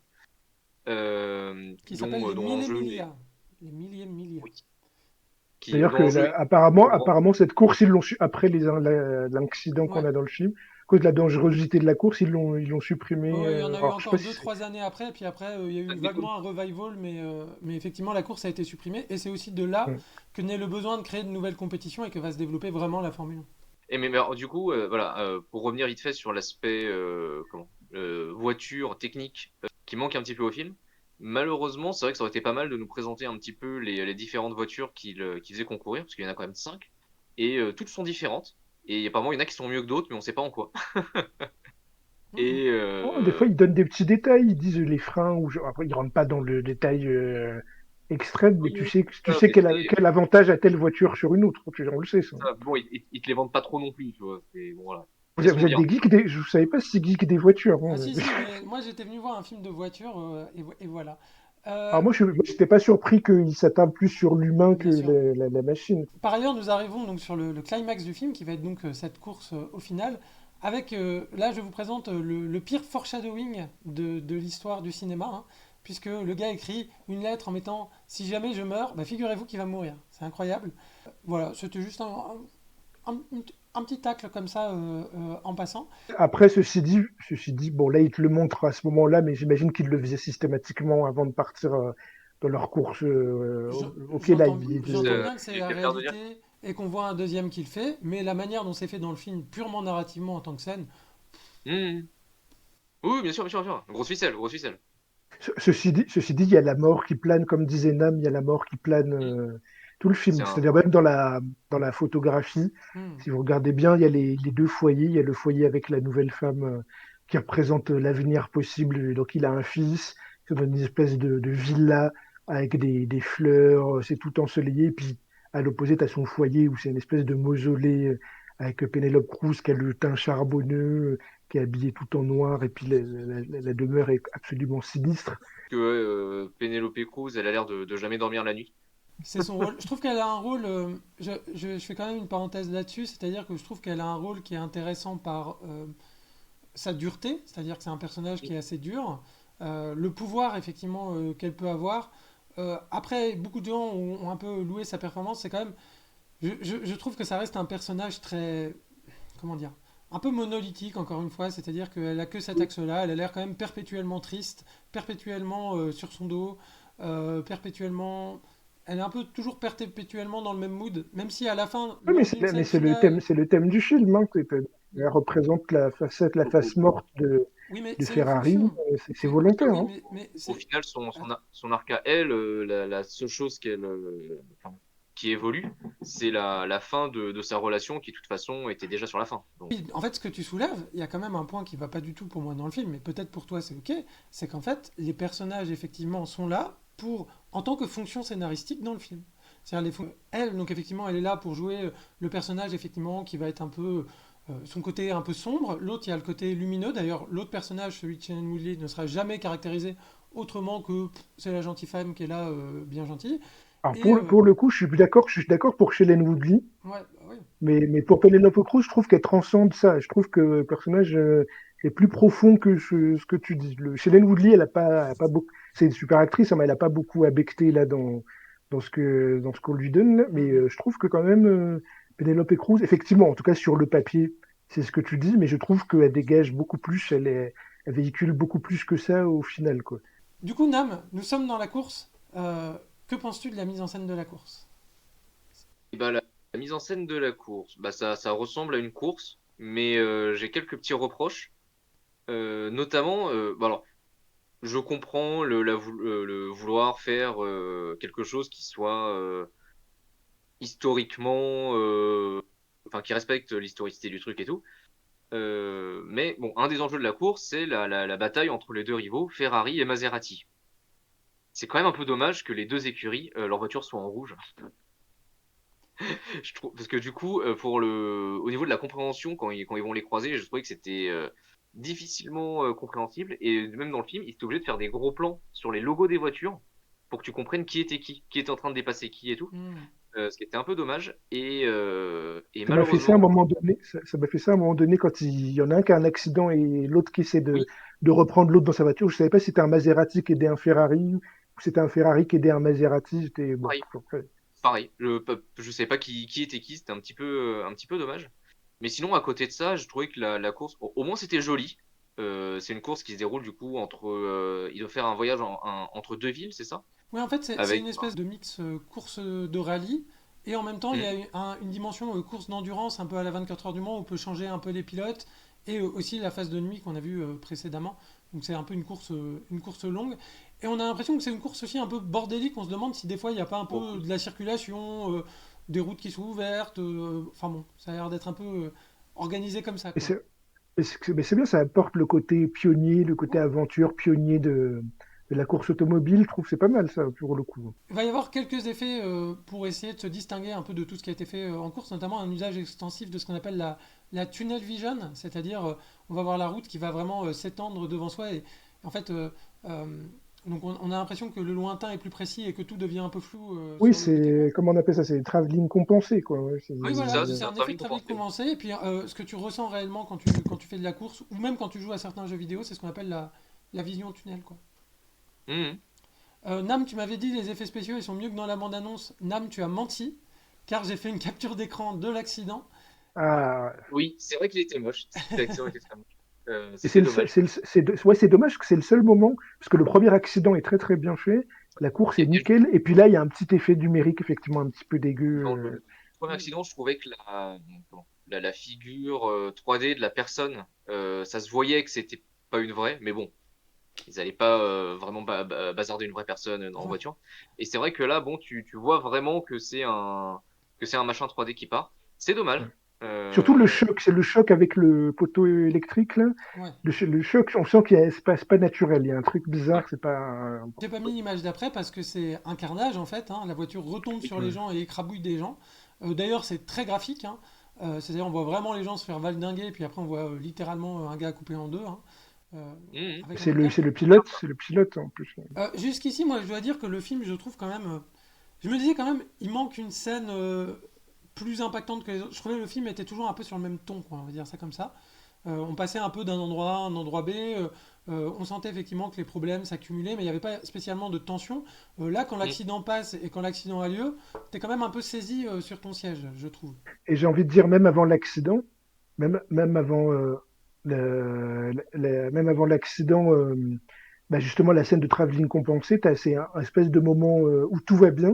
Qui s'appelle les dont Mille l'enjeu est Millia. Les millième Millia. oui, D'ailleurs dont que l'enjeu est apparemment, grand. apparemment, cette course, ils l'ont su après l'incident qu'on Ouais, a dans le film, cause de la dangerosité de la course, ils l'ont supprimé. Il y en a eu Alors, je sais encore pas deux, si trois années après, et puis après, il y a eu Mais vaguement un revival, mais effectivement, la course a été supprimée, et c'est aussi de là c'est- que naît le besoin de créer de nouvelles compétitions et que va se développer vraiment la Formule 1. mais alors, du coup, voilà, pour revenir vite fait sur l'aspect voiture technique qui manque un petit peu au film. Malheureusement, c'est vrai que ça aurait été pas mal de nous présenter un petit peu les différentes voitures qu'il faisaient concourir, parce qu'il y en a quand même 5, et toutes sont différentes. Et apparemment, il y en a qui sont mieux que d'autres, mais on sait pas en quoi. Mhm. Et Oh, des fois, ils donnent des petits détails, ils disent les freins, après, ils rentrent pas dans le détail extrême, mais oui, oui, tu ça, sais mais c'est quel avantage a telle voiture sur une autre, on le sait, ça. ça. Bon, ils te les vendent pas trop non plus, tu vois. Bon, voilà. Elles Vous sont êtes bien. des geeks, je ne savais pas si geeks des voitures. Ah Hein. si, si, mais moi j'étais venu voir un film de voiture, et voilà. Euh, Alors moi, je n'étais pas surpris qu'ils s'attardent plus sur l'humain que bien sûr. la machine. Par ailleurs, nous arrivons donc sur le climax du film, qui va être donc cette course au final, avec, là je vous présente le pire foreshadowing de l'histoire du cinéma, hein, puisque le gars écrit une lettre en mettant «Si jamais je meurs, bah, figurez-vous qu'il va mourir». C'est incroyable. Voilà, c'était juste un petit tacle comme ça en passant. Après, ceci dit, bon, là, ils te le montrent à ce moment-là, mais j'imagine qu'ils le faisaient systématiquement avant de partir dans leur course. Je- Ok, là, J'entends, j'entends bien que c'est Tu la préfères de dire? réalité et qu'on voit un deuxième qui le fait, mais la manière dont c'est fait dans le film, purement narrativement en tant que scène, Hmm. Oui, bien sûr, bien sûr, bien sûr. Grosse ficelle, grosse ficelle. ceci dit, il y a la mort qui plane, comme disait Nam, il y a la mort qui plane Hmm. tout le C'est film. un. C'est-à-dire même dans la photographie, hmm, si vous regardez bien, il y a les deux foyers. Il y a le foyer avec la nouvelle femme qui représente l'avenir possible. Donc il a un fils, c'est dans une espèce de villa avec des fleurs, c'est tout ensoleillé. Puis à l'opposé, tu as son foyer où c'est une espèce de mausolée avec Penelope Cruz qui a le teint charbonneux, qui est habillée tout en noir. Et puis la demeure est absolument sinistre. Que Penelope Cruz, elle a l'air de jamais dormir la nuit. c'est son rôle. Je trouve qu'elle a un rôle, je fais quand même une parenthèse là-dessus, c'est-à-dire que je trouve qu'elle a un rôle qui est intéressant par sa dureté, c'est-à-dire que c'est un personnage qui est assez dur, le pouvoir effectivement qu'elle peut avoir. Après, beaucoup de gens ont un peu loué sa performance, c'est quand même, je trouve que ça reste un personnage très, comment dire, un peu monolithique encore une fois, c'est-à-dire qu'elle a que cet axe-là, elle a l'air quand même perpétuellement triste, perpétuellement sur son dos, perpétuellement, elle est un peu toujours perpétuellement dans le même mood, même si à la fin, Oui, lors d'une mais scène finale, c'est le thème du film. Hein. Elle représente la face morte oui mais de c'est une Ferrari. fonction, C'est volontaire. oui Hein. mais Au c'est, final, son arc à elle, la seule chose enfin, qui évolue, c'est la fin de sa relation qui, de toute façon, était déjà sur la fin. Donc, oui, en fait ce que tu soulèves, il y a quand même un point qui va pas du tout pour moi dans le film, mais peut-être pour toi c'est ok, c'est qu'en fait les personnages effectivement sont là pour, en tant que fonction scénaristique dans le film. C'est-à-dire elle, donc effectivement, elle est là pour jouer le personnage effectivement qui va être un peu son côté un peu sombre. L'autre, il y a le côté lumineux. D'ailleurs, l'autre personnage, celui de Shailene Woodley, ne sera jamais caractérisé autrement que c'est la gentille femme qui est là, bien gentille. Alors Et pour le coup, je suis d'accord pour Shailene Woodley, ouais, bah ouais. mais pour Penelope Cruz, je trouve qu'elle transcende ça. Je trouve que le personnage est plus profond que ce que tu dis. Shailene Woodley, elle a pas beaucoup. C'est une super actrice, hein, mais elle a pas beaucoup à becter là dans ce qu'on lui donne. Là. Mais Mhm. je trouve que quand même Penelope Cruz, effectivement, en tout cas sur le papier, c'est ce que tu dis, mais je trouve qu'elle dégage beaucoup plus. Elle véhicule beaucoup plus que ça au final, quoi. Du coup, Nam, nous sommes dans la course. Que penses-tu de la mise en scène de la course? et ben, la mise en scène de la course, bah, ça ressemble à une course, mais j'ai quelques petits reproches. Notamment, bon, alors, je comprends le vouloir faire quelque chose qui soit historiquement, enfin, qui respecte l'historicité du truc et tout. Mais bon, un des enjeux de la course, c'est la bataille entre les deux rivaux, Ferrari et Maserati. C'est quand même un peu dommage que les deux écuries, leurs voitures soient en rouge. Je trouve, parce que du coup, au niveau de la compréhension, quand ils vont les croiser, je trouvais que c'était difficilement compréhensible. Et même dans le film, ils étaient obligés de faire des gros plans sur les logos des voitures pour que tu comprennes qui était en train de dépasser qui et tout. Hmm. Ce qui était un peu dommage. Et Ça m'a fait ça à un malheureusement, moment donné. Ça m'a fait ça à un moment donné quand il y en a un qui a un accident et l'autre qui essaie oui, de reprendre l'autre dans sa voiture. Je savais pas si c'était un Maserati qui aidait un Ferrari ou si c'était un Ferrari qui aidait un Maserati. J'étais bon. pareil, pareil. Je sais pas qui était qui, c'était un petit peu dommage. Mais sinon, à côté de ça, je trouvais que la course, au moins c'était joli. C'est une course qui se déroule du coup entre. Il doit faire un voyage entre deux villes, c'est ça? Oui, en fait, c'est une Avec. espèce de mix course de rallye. Et en même temps, il y Hmm, a une dimension course d'endurance, un peu à la 24 heures du Mans, où on peut changer un peu les pilotes. Et aussi la phase de nuit qu'on a vue précédemment. Donc c'est un peu une course longue. Et on a l'impression que c'est une course aussi un peu bordélique. On se demande si des fois il n'y a pas un peu beaucoup. de la circulation, des routes qui sont ouvertes. Enfin bon, ça a l'air d'être un peu organisé comme ça, Et quoi. c'est bien, ça apporte le côté pionnier, le côté aventure pionnier de la course automobile. Je trouve que c'est pas mal ça pour le coup. Il va y avoir quelques effets pour essayer de se distinguer un peu de tout ce qui a été fait en course, notamment un usage extensif de ce qu'on appelle la tunnel vision, c'est-à-dire on va voir la route qui va vraiment s'étendre devant soi et en fait euh, donc on a l'impression que le lointain est plus précis et que tout devient un peu flou Oui, sur le côté, quoi. c'est, comment on appelle ça? C'est travelling compensé, quoi. Ouais, Oui, Oui, c'est voilà, ça, c'est c'est un un effet travelling de travelling compensé. condensé et puis ce que tu ressens réellement quand tu fais de la course ou même quand tu joues à certains jeux vidéo, c'est ce qu'on appelle la vision tunnel, quoi. Mhm. Nam, tu m'avais dit les effets spéciaux ils sont mieux que dans la bande-annonce. Nam, tu as menti, car j'ai fait une capture d'écran de l'accident. Ah, Oui, c'est vrai qu'il était moche. L'accident était très moche. et c'est C'était dommage. ouais, c'est dommage que c'est le seul moment, parce que le premier accident est très très bien fait, la course est Et nickel, et puis là, il y a un petit effet numérique, effectivement, un petit peu dégueu. dans le premier Mm. accident, je trouvais que la figure 3D de la personne, ça se voyait que c'était pas une vraie, mais bon, ils allaient pas vraiment bazarder une vraie personne en Ouais. voiture. Et c'est vrai que là, bon, tu vois vraiment que c'est un machin 3D qui part. C'est Ouais. dommage. Surtout le Euh, choc, c'est le choc avec le poteau électrique, là. Ouais. Le choc, on sent qu'il y a, c'est pas naturel, il y a un truc ouais. bizarre, c'est pas... J'ai pas mis l'image d'après parce que c'est un carnage en fait, hein. La voiture retombe Oui. sur les Ouais. gens et écrabouille des gens. D'ailleurs, c'est très graphique, hein. C'est-à-dire, on voit vraiment les gens se faire valdinguer, et puis après, on voit littéralement un gars coupé en deux, hein, euh, Mhm. avec un moteur. C'est le pilote en plus. Jusqu'ici, moi, je dois dire que le film, je trouve quand même. Je me disais quand même, il manque une scène plus impactante que les autres. Je trouvais que le film était toujours un peu sur le même ton, quoi, on va dire ça comme ça. On passait un peu d'un endroit A à un endroit B. On sentait effectivement que les problèmes s'accumulaient, mais il n'y avait pas spécialement de tension. Là, quand Mhm. l'accident passe et quand l'accident a lieu, tu es quand même un peu saisi sur ton siège, je trouve. Et j'ai envie de dire, même avant l'accident, même avant même avant l'accident, bah justement la scène de travelling compensé, c'est un espèce de moment où tout va bien,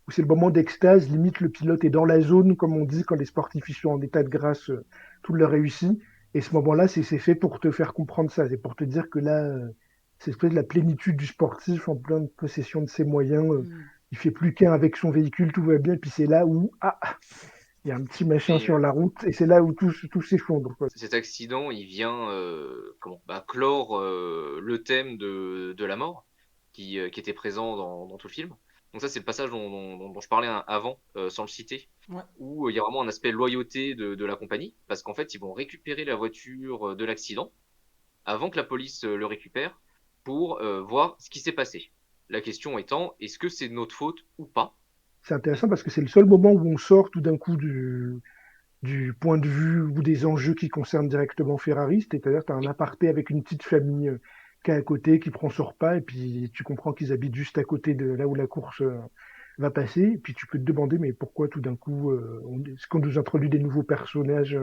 où c'est le moment d'extase, limite le pilote est dans la zone, comme on dit quand les sportifs ils sont en état de grâce, tout leur réussit. Et ce moment-là, c'est fait pour te faire comprendre ça, c'est pour te dire que là, c'est espèce de la plénitude du sportif en pleine possession de ses moyens. Hmm. Il fait plus qu'un avec son véhicule, tout va bien. Et puis c'est là où il y a un petit machin Mais sur la route et c'est là où tout s'effondre, quoi. cet accident, il vient clore le thème de la mort qui était présent dans tout le film. Donc ça, c'est le passage dont je parlais avant, sans le citer, Ouais. où il y a vraiment un aspect loyauté de la compagnie, parce qu'en fait, ils vont récupérer la voiture de l'accident avant que la police le récupère pour voir ce qui s'est passé. La question étant, est-ce que c'est de notre faute ou pas? C'est intéressant parce que c'est le seul moment où on sort tout d'un coup du point de vue ou des enjeux qui concernent directement Ferrari. C'est-à-dire que tu as un Oui, aparté avec une petite famille qui est à côté, qui prend son repas, et puis tu comprends qu'ils habitent juste à côté de là où la course va passer. Et puis tu peux te demander, mais pourquoi tout d'un coup, est-ce qu'on nous introduit des nouveaux personnages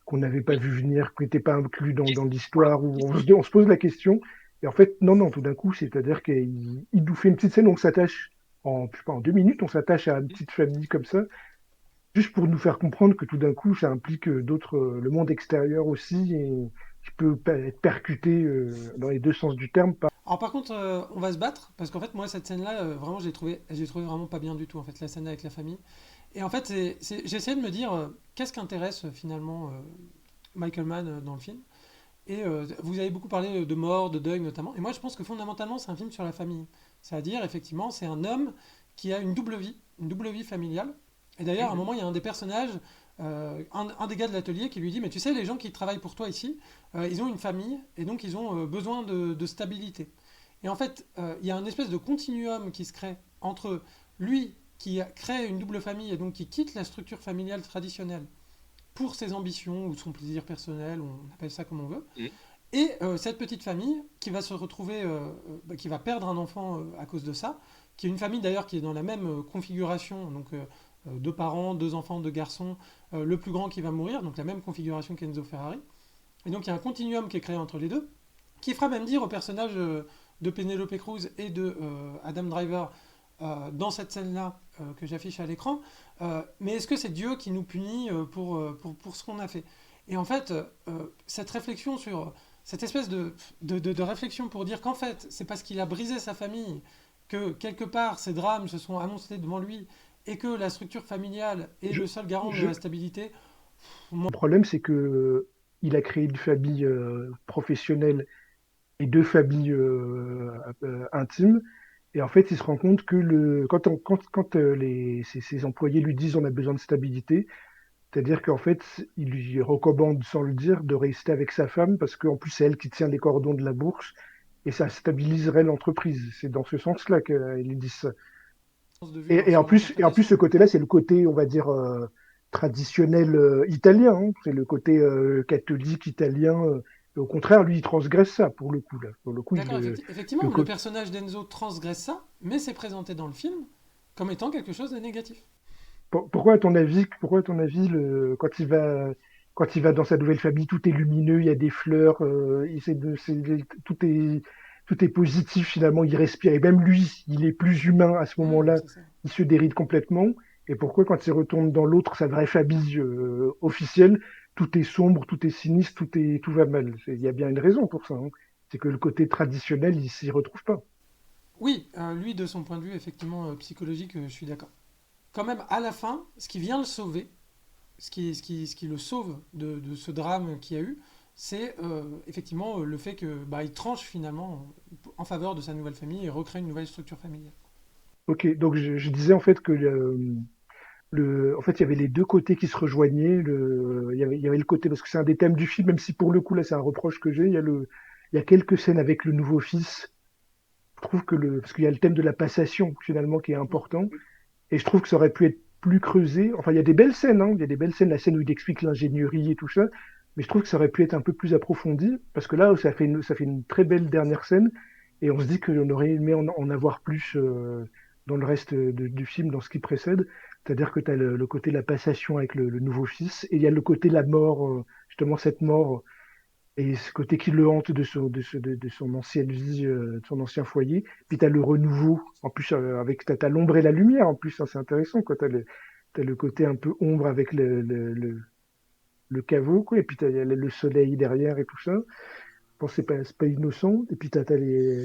qu'on n'avait pas oui. vu venir, qui n'étaient pas inclus dans Voilà. l'histoire, où on se pose la question. Et en fait, non, non, tout d'un coup, c'est-à-dire qu'il nous fait une petite scène, on s'attache je sais pas, en 2 minutes, on s'attache à une petite famille comme ça, juste pour nous faire comprendre que tout d'un coup, ça implique d'autres, le monde extérieur aussi, et qui peut être percuté dans les deux sens du terme. Alors par contre, on va se battre parce qu'en fait, moi, cette scène-là, vraiment, j'ai trouvé vraiment pas bien du tout en fait la scène avec la famille. Et en fait, j'ai essayé de me dire qu'est-ce qu'intéresse finalement Michael Mann dans le film. Et vous avez beaucoup parlé de mort, de deuil notamment. Et moi, je pense que fondamentalement, c'est un film sur la famille. C'est-à-dire, effectivement, c'est un homme qui a une double vie familiale. Et d'ailleurs, à un Mhm. moment, il y a un des personnages, un des gars de l'atelier qui lui dit, mais tu sais, les gens qui travaillent pour toi ici, ils ont une famille et donc ils ont besoin de stabilité. Et en fait, il y a un espèce de continuum qui se crée entre lui qui crée une double famille et donc qui quitte la structure familiale traditionnelle pour ses ambitions ou son plaisir personnel, on appelle ça comme on veut, Mhm. et cette petite famille qui va se retrouver, qui va perdre un enfant à cause de ça, qui est une famille d'ailleurs qui est dans la même configuration, donc deux parents, deux enfants, deux garçons, le plus grand qui va mourir, donc la même configuration qu'Enzo Ferrari. Et donc il y a un continuum qui est créé entre les deux, qui fera même dire au personnage de Penelope Cruz et de Adam Driver dans cette scène-là que j'affiche à l'écran, mais est-ce que c'est Dieu qui nous punit pour ce qu'on a fait? Et en fait, cette réflexion sur cette espèce de réflexion pour dire qu'en fait, c'est parce qu'il a brisé sa famille que quelque part ces drames se sont annoncés devant lui et que la structure familiale est Je, le seul garant de je- la stabilité. Moi, le problème, c'est que il a créé une famille professionnelle et deux familles intimes. Et en fait, il se rend compte que quand ses employés lui disent on a besoin de stabilité, c'est-à-dire qu'en fait, il lui recommande, sans le dire, de rester avec sa femme parce qu'en plus, c'est elle qui tient les cordons de la bourse et ça stabiliserait l'entreprise. C'est dans ce sens-là qu'ils disent ça. de vue, Et son en plus, ce interprétation. côté-là, c'est le côté, on va dire, traditionnel italien, hein. C'est le côté catholique italien. Et au contraire, lui, il transgresse ça pour le coup. Là. Pour le coup, D'accord, le effectivement, le co- personnage d'Enzo transgresse ça, mais c'est présenté dans le film comme étant quelque chose de négatif. pourquoi, à ton avis, quand il va dans sa nouvelle famille, tout est lumineux, il y a des fleurs, tout est positif finalement, il respire. Et même lui, il est plus humain à ce moment-là, C'est ça. il se déride complètement. Et pourquoi, quand il retourne dans l'autre, sa vraie famille officielle, tout est sombre, tout est sinistre, tout va mal. Il y a bien une raison pour ça, hein. C'est que le côté traditionnel, il s'y retrouve pas. Oui, lui, de son point de vue, effectivement, psychologique, je suis d'accord. Quand même, à la fin, ce qui vient le sauver, ce qui le sauve de ce drame qu'il y a eu, c'est effectivement le fait que il tranche finalement en faveur de sa nouvelle famille et recrée une nouvelle structure familiale. Ok, donc je disais en fait que en fait, il y avait les deux côtés qui se rejoignaient. Il y avait le côté, parce que c'est un des thèmes du film, même si pour le coup, là, c'est un reproche que j'ai. Il y a quelques scènes avec le nouveau fils. Je trouve parce qu'il y a le thème de la passation, finalement, qui est Mm. important. Et je trouve que ça aurait pu être plus creusé. Enfin, il y a des belles scènes, hein. Il y a des belles scènes, la scène où il explique l'ingénierie et tout ça. Mais je trouve que ça aurait pu être un peu plus approfondi, parce que là, ça fait une très belle dernière scène. Et on se dit qu'on aurait aimé en avoir plus dans le reste du film, dans ce qui précède. C'est-à-dire que tu as le côté de la passation avec le nouveau fils, et il y a le côté de la mort, justement cette mort, et ce côté qui le hante de son ancienne vie, de son ancien foyer. Puis tu as le renouveau, en plus, t'as l'ombre et la lumière, en plus, hein, c'est intéressant, quoi. T'as le côté un peu ombre avec le caveau, quoi, et puis t'as le soleil derrière et tout ça. Je pense que c'est pas innocent. Et puis t'as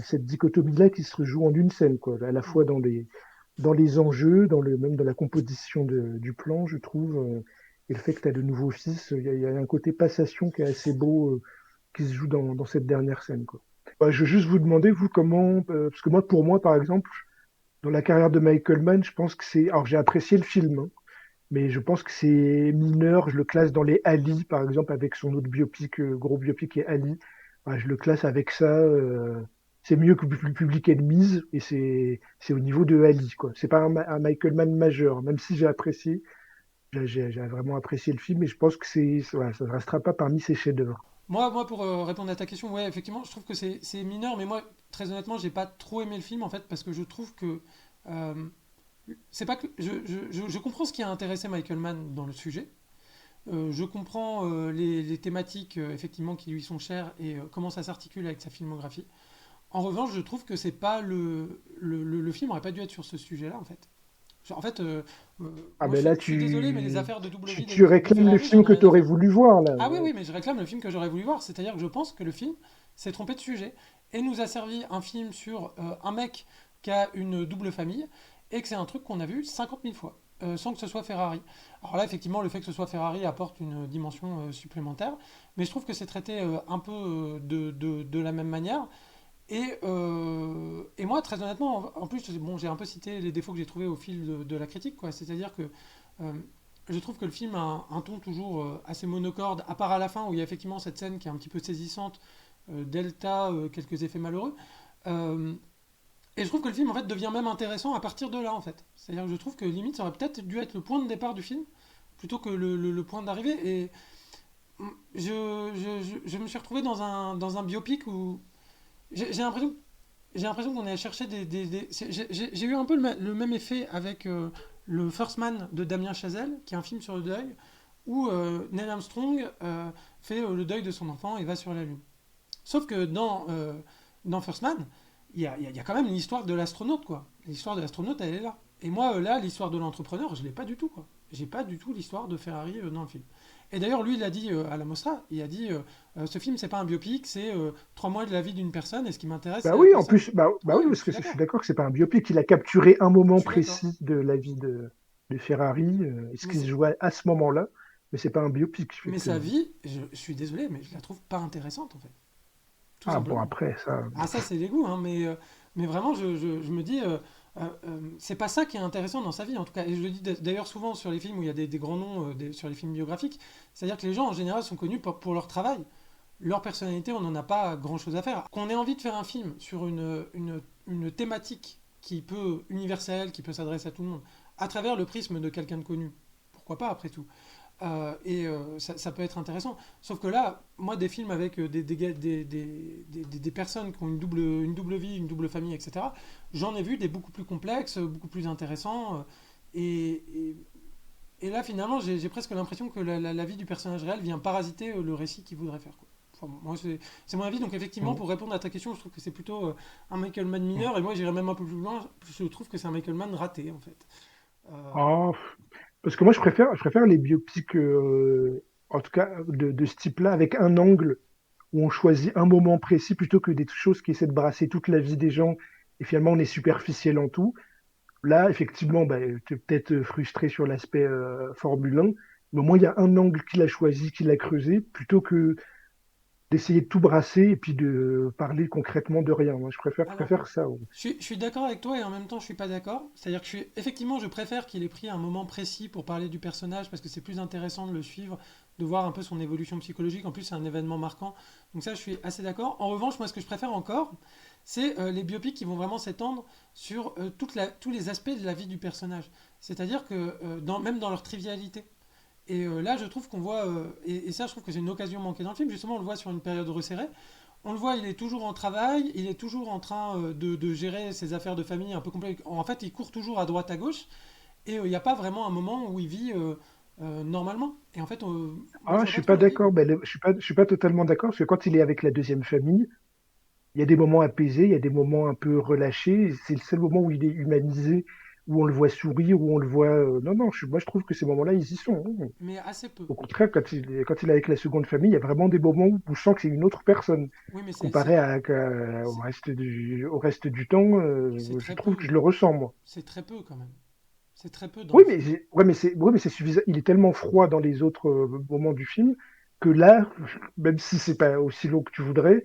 cette dichotomie-là qui se rejoue en une scène, quoi, à la fois dans les enjeux, même dans la composition du plan, je trouve, et le fait que tu as de nouveaux fils, il y a un côté passation qui est assez beau, qui se joue dans cette dernière scène, quoi. Je veux juste vous demander, vous, comment, parce que moi, pour moi, par exemple, dans la carrière de Michael Mann, je pense que alors j'ai apprécié le film, hein, mais je pense que c'est mineur. Je le classe dans les Ali, par exemple, avec son autre biopic, gros biopic qui est Ali. Ouais, je le classe avec ça. C'est mieux que Public Enemies et c'est au niveau de Ali, quoi. C'est pas un Michael Mann majeur, même si j'ai apprécié. J'ai vraiment apprécié le film, et je pense que voilà, ça ne restera pas parmi ses chefs-d'œuvre. Moi, pour répondre à ta question, ouais, effectivement, je trouve que c'est mineur, mais moi, très honnêtement, j'ai pas trop aimé le film en fait parce que je trouve que euh, c'est pas que je comprends ce qui a intéressé Michael Mann dans le sujet. Je comprends les thématiques effectivement qui lui sont chères et comment ça s'articule avec sa filmographie. En revanche, je trouve que c'est pas le film aurait pas dû être sur ce sujet-là en fait. En fait, euh, Ah moi ben là, je suis désolé, mais les affaires de double vie tu de réclames le Ferrari, j'en film ai que rien tu à aurais faire. voulu voir, là. Ah oui, oui, mais je réclame le film que j'aurais voulu voir. C'est-à-dire que je pense que le film s'est trompé de sujet et nous a servi un film sur un mec qui a une double famille et que c'est un truc qu'on a vu 50 000 fois. Sans que ce soit Ferrari. Alors là, effectivement, le fait que ce soit Ferrari apporte une dimension supplémentaire, mais je trouve que c'est traité un peu de la même manière. Et moi, très honnêtement, en plus, bon, j'ai un peu cité les défauts que j'ai trouvés au fil de la critique, quoi. C'est-à-dire que euh, je trouve que le film a un ton toujours assez monocorde, à part à la fin où il y a effectivement cette scène qui est un petit peu saisissante, Delta, quelques effets malheureux. Euh, et je trouve que le film en fait devient même intéressant à partir de là en fait. C'est-à-dire que je trouve que limite ça aurait peut-être dû être le point de départ du film plutôt que le point d'arrivée. Et je me suis retrouvé dans un biopic où j'ai l'impression qu'on est chercher j'ai eu un peu le même effet avec le First Man de Damien Chazelle, qui est un film sur le deuil, où Neil Armstrong fait le deuil de son enfant et va sur la Lune. Sauf que dans First Man, il y a quand même l'histoire de l'astronaute, quoi. L'histoire de l'astronaute, elle est là. Et moi, là, l'histoire de l'entrepreneur, je l'ai pas du tout, quoi. J'ai pas du tout l'histoire de Ferrari dans le film. Et d'ailleurs, lui, il a dit à la Mostra, il a dit, ce film, c'est pas un biopic, c'est 3 mois de la vie d'une personne, et ce qui m'intéresse, c'est Bah la oui, en personne. plus, bah Ah oui, oui, je parce suis que je suis d'accord. d'accord que c'est pas un biopic. Il a capturé un Je moment suis d'accord. précis de la vie de Ferrari, et ce Mais, qui se jouait à ce moment-là, mais c'est pas un biopic, mais sa effectivement. vie, je suis désolé, mais je la trouve pas intéressante, en fait. Tout Ah bon, simplement. après, ça. Ah, ça, c'est les goûts, hein, mais vraiment, je me dis, c'est pas ça qui est intéressant dans sa vie, en tout cas. Et je le dis d'ailleurs souvent sur les films où il y a des grands noms, sur les films biographiques, c'est-à-dire que les gens, en général, sont connus pour leur travail. Leur personnalité, on n'en a pas grand-chose à faire. Qu'on ait envie de faire un film sur une thématique qui peut, universelle, qui peut s'adresser à tout le monde, à travers le prisme de quelqu'un de connu, pourquoi pas, après tout. Ça peut être intéressant. Sauf que là, moi, des films avec des personnes qui ont une double vie, une double famille, etc., j'en ai vu des beaucoup plus complexes, beaucoup plus intéressants. Et, et- et là, finalement, j'ai presque l'impression que la vie du personnage réel vient parasiter le récit qu'il voudrait faire, quoi. Enfin, bon, moi, c'est mon avis. Donc, effectivement, Mm, pour répondre à ta question, je trouve que c'est plutôt un Michael Mann mm. mineur. Et moi, j'irais même un peu plus loin. Je trouve que c'est un Michael Mann raté, en fait. Euh, Ah, parce que moi, je préfère les biopics, en tout cas de ce type-là, avec un angle où on choisit un moment précis plutôt que des choses qui essaient de brasser toute la vie des gens et finalement on est superficiel en tout. Là, effectivement, bah, tu es peut-être frustré sur l'aspect Formule 1, mais au moins il y a un angle qu'il a choisi, qu'il a creusé, plutôt que d'essayer de tout brasser et puis de parler concrètement de rien. Moi, je préfère, je alors, préfère ça. Ouais. je suis d'accord avec toi et en même temps je suis pas d'accord. C'est-à-dire que effectivement je préfère qu'il ait pris un moment précis pour parler du personnage parce que c'est plus intéressant de le suivre, de voir un peu son évolution psychologique. En plus c'est un événement marquant. Donc ça je suis assez d'accord. En revanche moi ce que je préfère encore, c'est les biopics qui vont vraiment s'étendre sur tous les aspects de la vie du personnage. C'est-à-dire que même dans leur trivialité. Et là, je trouve qu'on voit, et ça, je trouve que c'est une occasion manquée dans le film. Justement, on le voit sur une période resserrée. On le voit, il est toujours en travail, il est toujours en train de gérer ses affaires de famille un peu complexes. En fait, il court toujours à droite, à gauche, et il n'y a pas vraiment un moment où il vit normalement. Et en fait, moi, je Ah, je vois pas suis trop pas la vie, d'accord. quoi. Ben, je suis pas totalement d'accord parce que quand il est avec la deuxième famille, il y a des moments apaisés, il y a des moments un peu relâchés. C'est le seul moment où il est humanisé, où on le voit sourire, où on le voit. Non, non, moi je trouve que ces moments-là, ils y sont. Hein. Mais assez peu. Au contraire, quand il est avec la seconde famille, il y a vraiment des moments où on sent que c'est une autre personne. Oui, mais Comparé au c'est- reste du temps, c'est je très trouve peu. que je le ressens, moi. C'est très peu, quand même. C'est très peu dans Oui, le mais film. c'est suffisant. Il est tellement froid dans les autres moments du film que là, même si c'est pas aussi long que tu voudrais,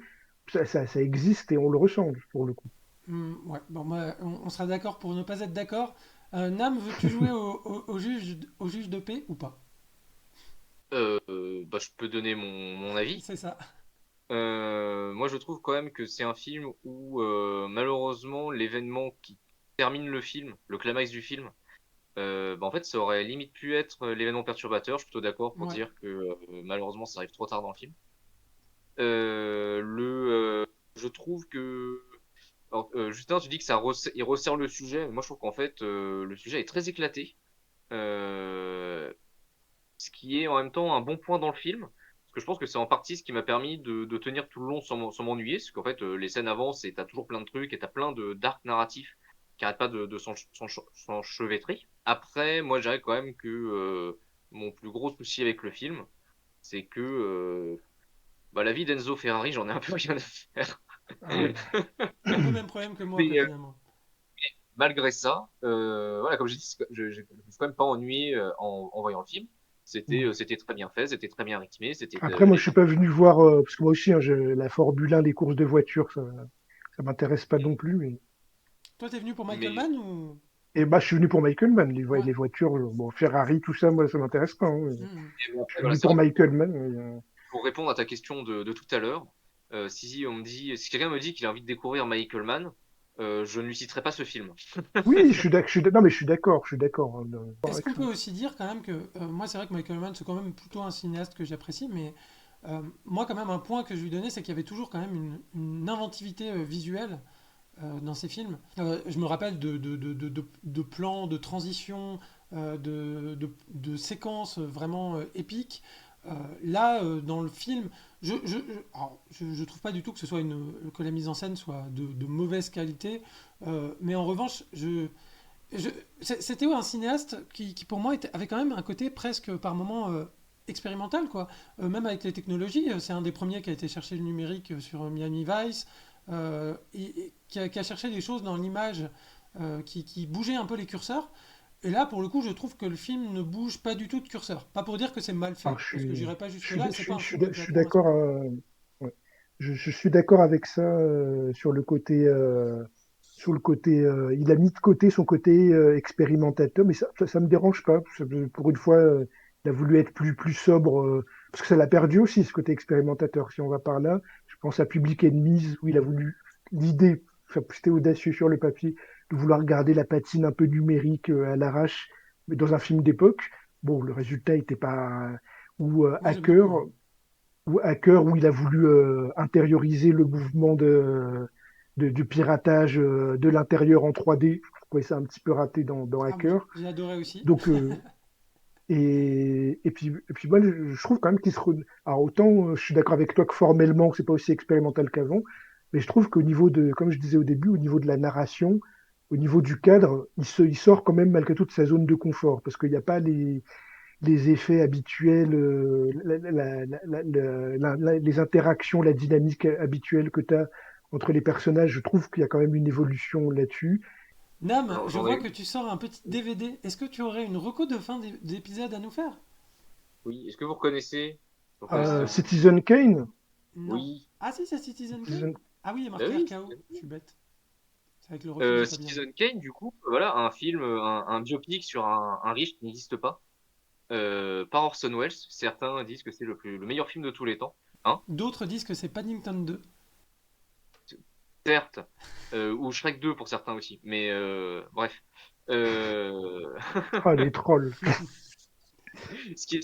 ça existe et on le ressent, pour le coup. Ouais, bon, moi, on sera d'accord pour ne pas être d'accord. Nam, veux-tu jouer au juge de paix ou pas? Bah, je peux donner mon avis. C'est ça. Moi, je trouve quand même que c'est un film où, malheureusement, l'événement qui termine le film, le climax du film, bah, en fait, ça aurait limite pu être l'événement perturbateur. Je suis plutôt d'accord pour Ouais. dire que malheureusement, ça arrive trop tard dans le film. Je trouve que, alors, Justin, tu dis que il resserre le sujet. Moi, je trouve qu'en fait, le sujet est très éclaté. Euh, Ce qui est en même temps un bon point dans le film. Parce que je pense que c'est en partie ce qui m'a permis de tenir tout le long sans m'ennuyer. Parce qu'en fait, les scènes avancent et t'as toujours plein de trucs et t'as plein d'arcs narratifs qui arrêtent pas de s'enchevêtrer. Après, moi, je dirais quand même que mon plus gros souci avec le film, c'est que bah, la vie d'Enzo Ferrari, j'en ai un peu rien à faire. Ah oui. Un peu même problème que moi, quoi, Mais finalement. malgré ça, voilà, comme j'ai dit, je me suis quand même pas ennuyé en voyant le film. C'était très bien fait, c'était très bien rythmé, c'était Après, moi, les je suis pas venu voir, parce que moi aussi, hein, la Formule 1, les courses de voitures, ça m'intéresse pas non plus. Toi, t'es venu pour Michael mais Mann ou... Et bah, je suis venu pour Michael Mann. Ouais. Les voitures, bon, Ferrari, tout ça, moi, ça m'intéresse pas. Hein. Mhm. mais bon, Je après, suis voilà, venu c'est pour vrai que Michael Mann. pour répondre à ta question de tout à l'heure, si quelqu'un me dit qu'il a envie de découvrir Michael Mann, je ne lui citerai pas ce film. Oui, non, mais je suis d'accord hein, Est-ce avec qu'on ça. peut aussi dire quand même que... moi, c'est vrai que Michael Mann, c'est quand même plutôt un cinéaste que j'apprécie, mais moi, quand même, un point que je lui donnais, c'est qu'il y avait toujours quand même une inventivité visuelle. dans ces films. Je me rappelle de plans, de transitions, de séquences vraiment épiques. Là, dans le film, je trouve pas du tout que que la mise en scène soit de mauvaise qualité, mais en revanche, c'était un cinéaste qui, pour moi avait quand même un côté presque par moment expérimental quoi. Même avec les technologies, c'est un des premiers qui a été chercher le numérique sur Miami Vice, et qui a cherché des choses dans l'image qui bougeaient un peu les curseurs. Et là, pour le coup, je trouve que le film ne bouge pas du tout de curseur. Pas pour dire que c'est mal Alors, fait, parce que j'irai pas je suis, jusque-là, et je c'est pas suis, un je suis film d'a- de je suis plateau à ce d'accord. point. Ouais. Je suis d'accord avec ça sur le côté. Il a mis de côté son côté expérimentateur, mais ça me dérange pas. Pour une fois, il a voulu être plus sobre, parce que ça l'a perdu aussi, ce côté expérimentateur. Si on va par là, je pense à Public Enemies, où il a voulu l'idée, enfin, c'était audacieux sur le papier, de vouloir garder la patine un peu numérique à l'arrache, mais dans un film d'époque. Bon, le résultat n'était pas. Ou Moi, j'aime beaucoup, hein. Hacker, où il a voulu intérioriser le mouvement du piratage de l'intérieur en 3D. Je trouvais ça un petit peu raté dans Ah, moi, Hacker. j'ai adoré aussi. Donc, et puis moi, je trouve quand même qu'il se. Alors, autant je suis d'accord avec toi que formellement, c'est pas aussi expérimental qu'avant, mais je trouve qu'au niveau de, comme je disais au début, au niveau de la narration, au niveau du cadre, il sort quand même malgré tout de sa zone de confort, parce qu'il n'y a pas les effets habituels, les interactions, la dynamique habituelle que tu as entre les personnages. Je trouve qu'il y a quand même une évolution là-dessus. Nam, je J'en ai vois que une. tu sors un petit DVD. Est-ce que tu aurais une reco de fin d'épisode à nous faire? Oui, est-ce que vous reconnaissez? Vous reconnaissez ce film? Citizen Kane, Non. Oui. Ah si, c'est Citizen Kane? Citizen- Ah oui, il est Bah marqué oui, RKO. Je suis bête. C'est avec le refil, j'ai pas bien vu. Citizen Kane, du coup, voilà, un film, un biopic sur un riche qui n'existe pas, par Orson Welles. Certains disent que c'est le meilleur film de tous les temps. Hein, D'autres disent que c'est Paddington 2. certes, ou Shrek 2 pour certains aussi, mais bref. Euh, ah, les trolls. ce qui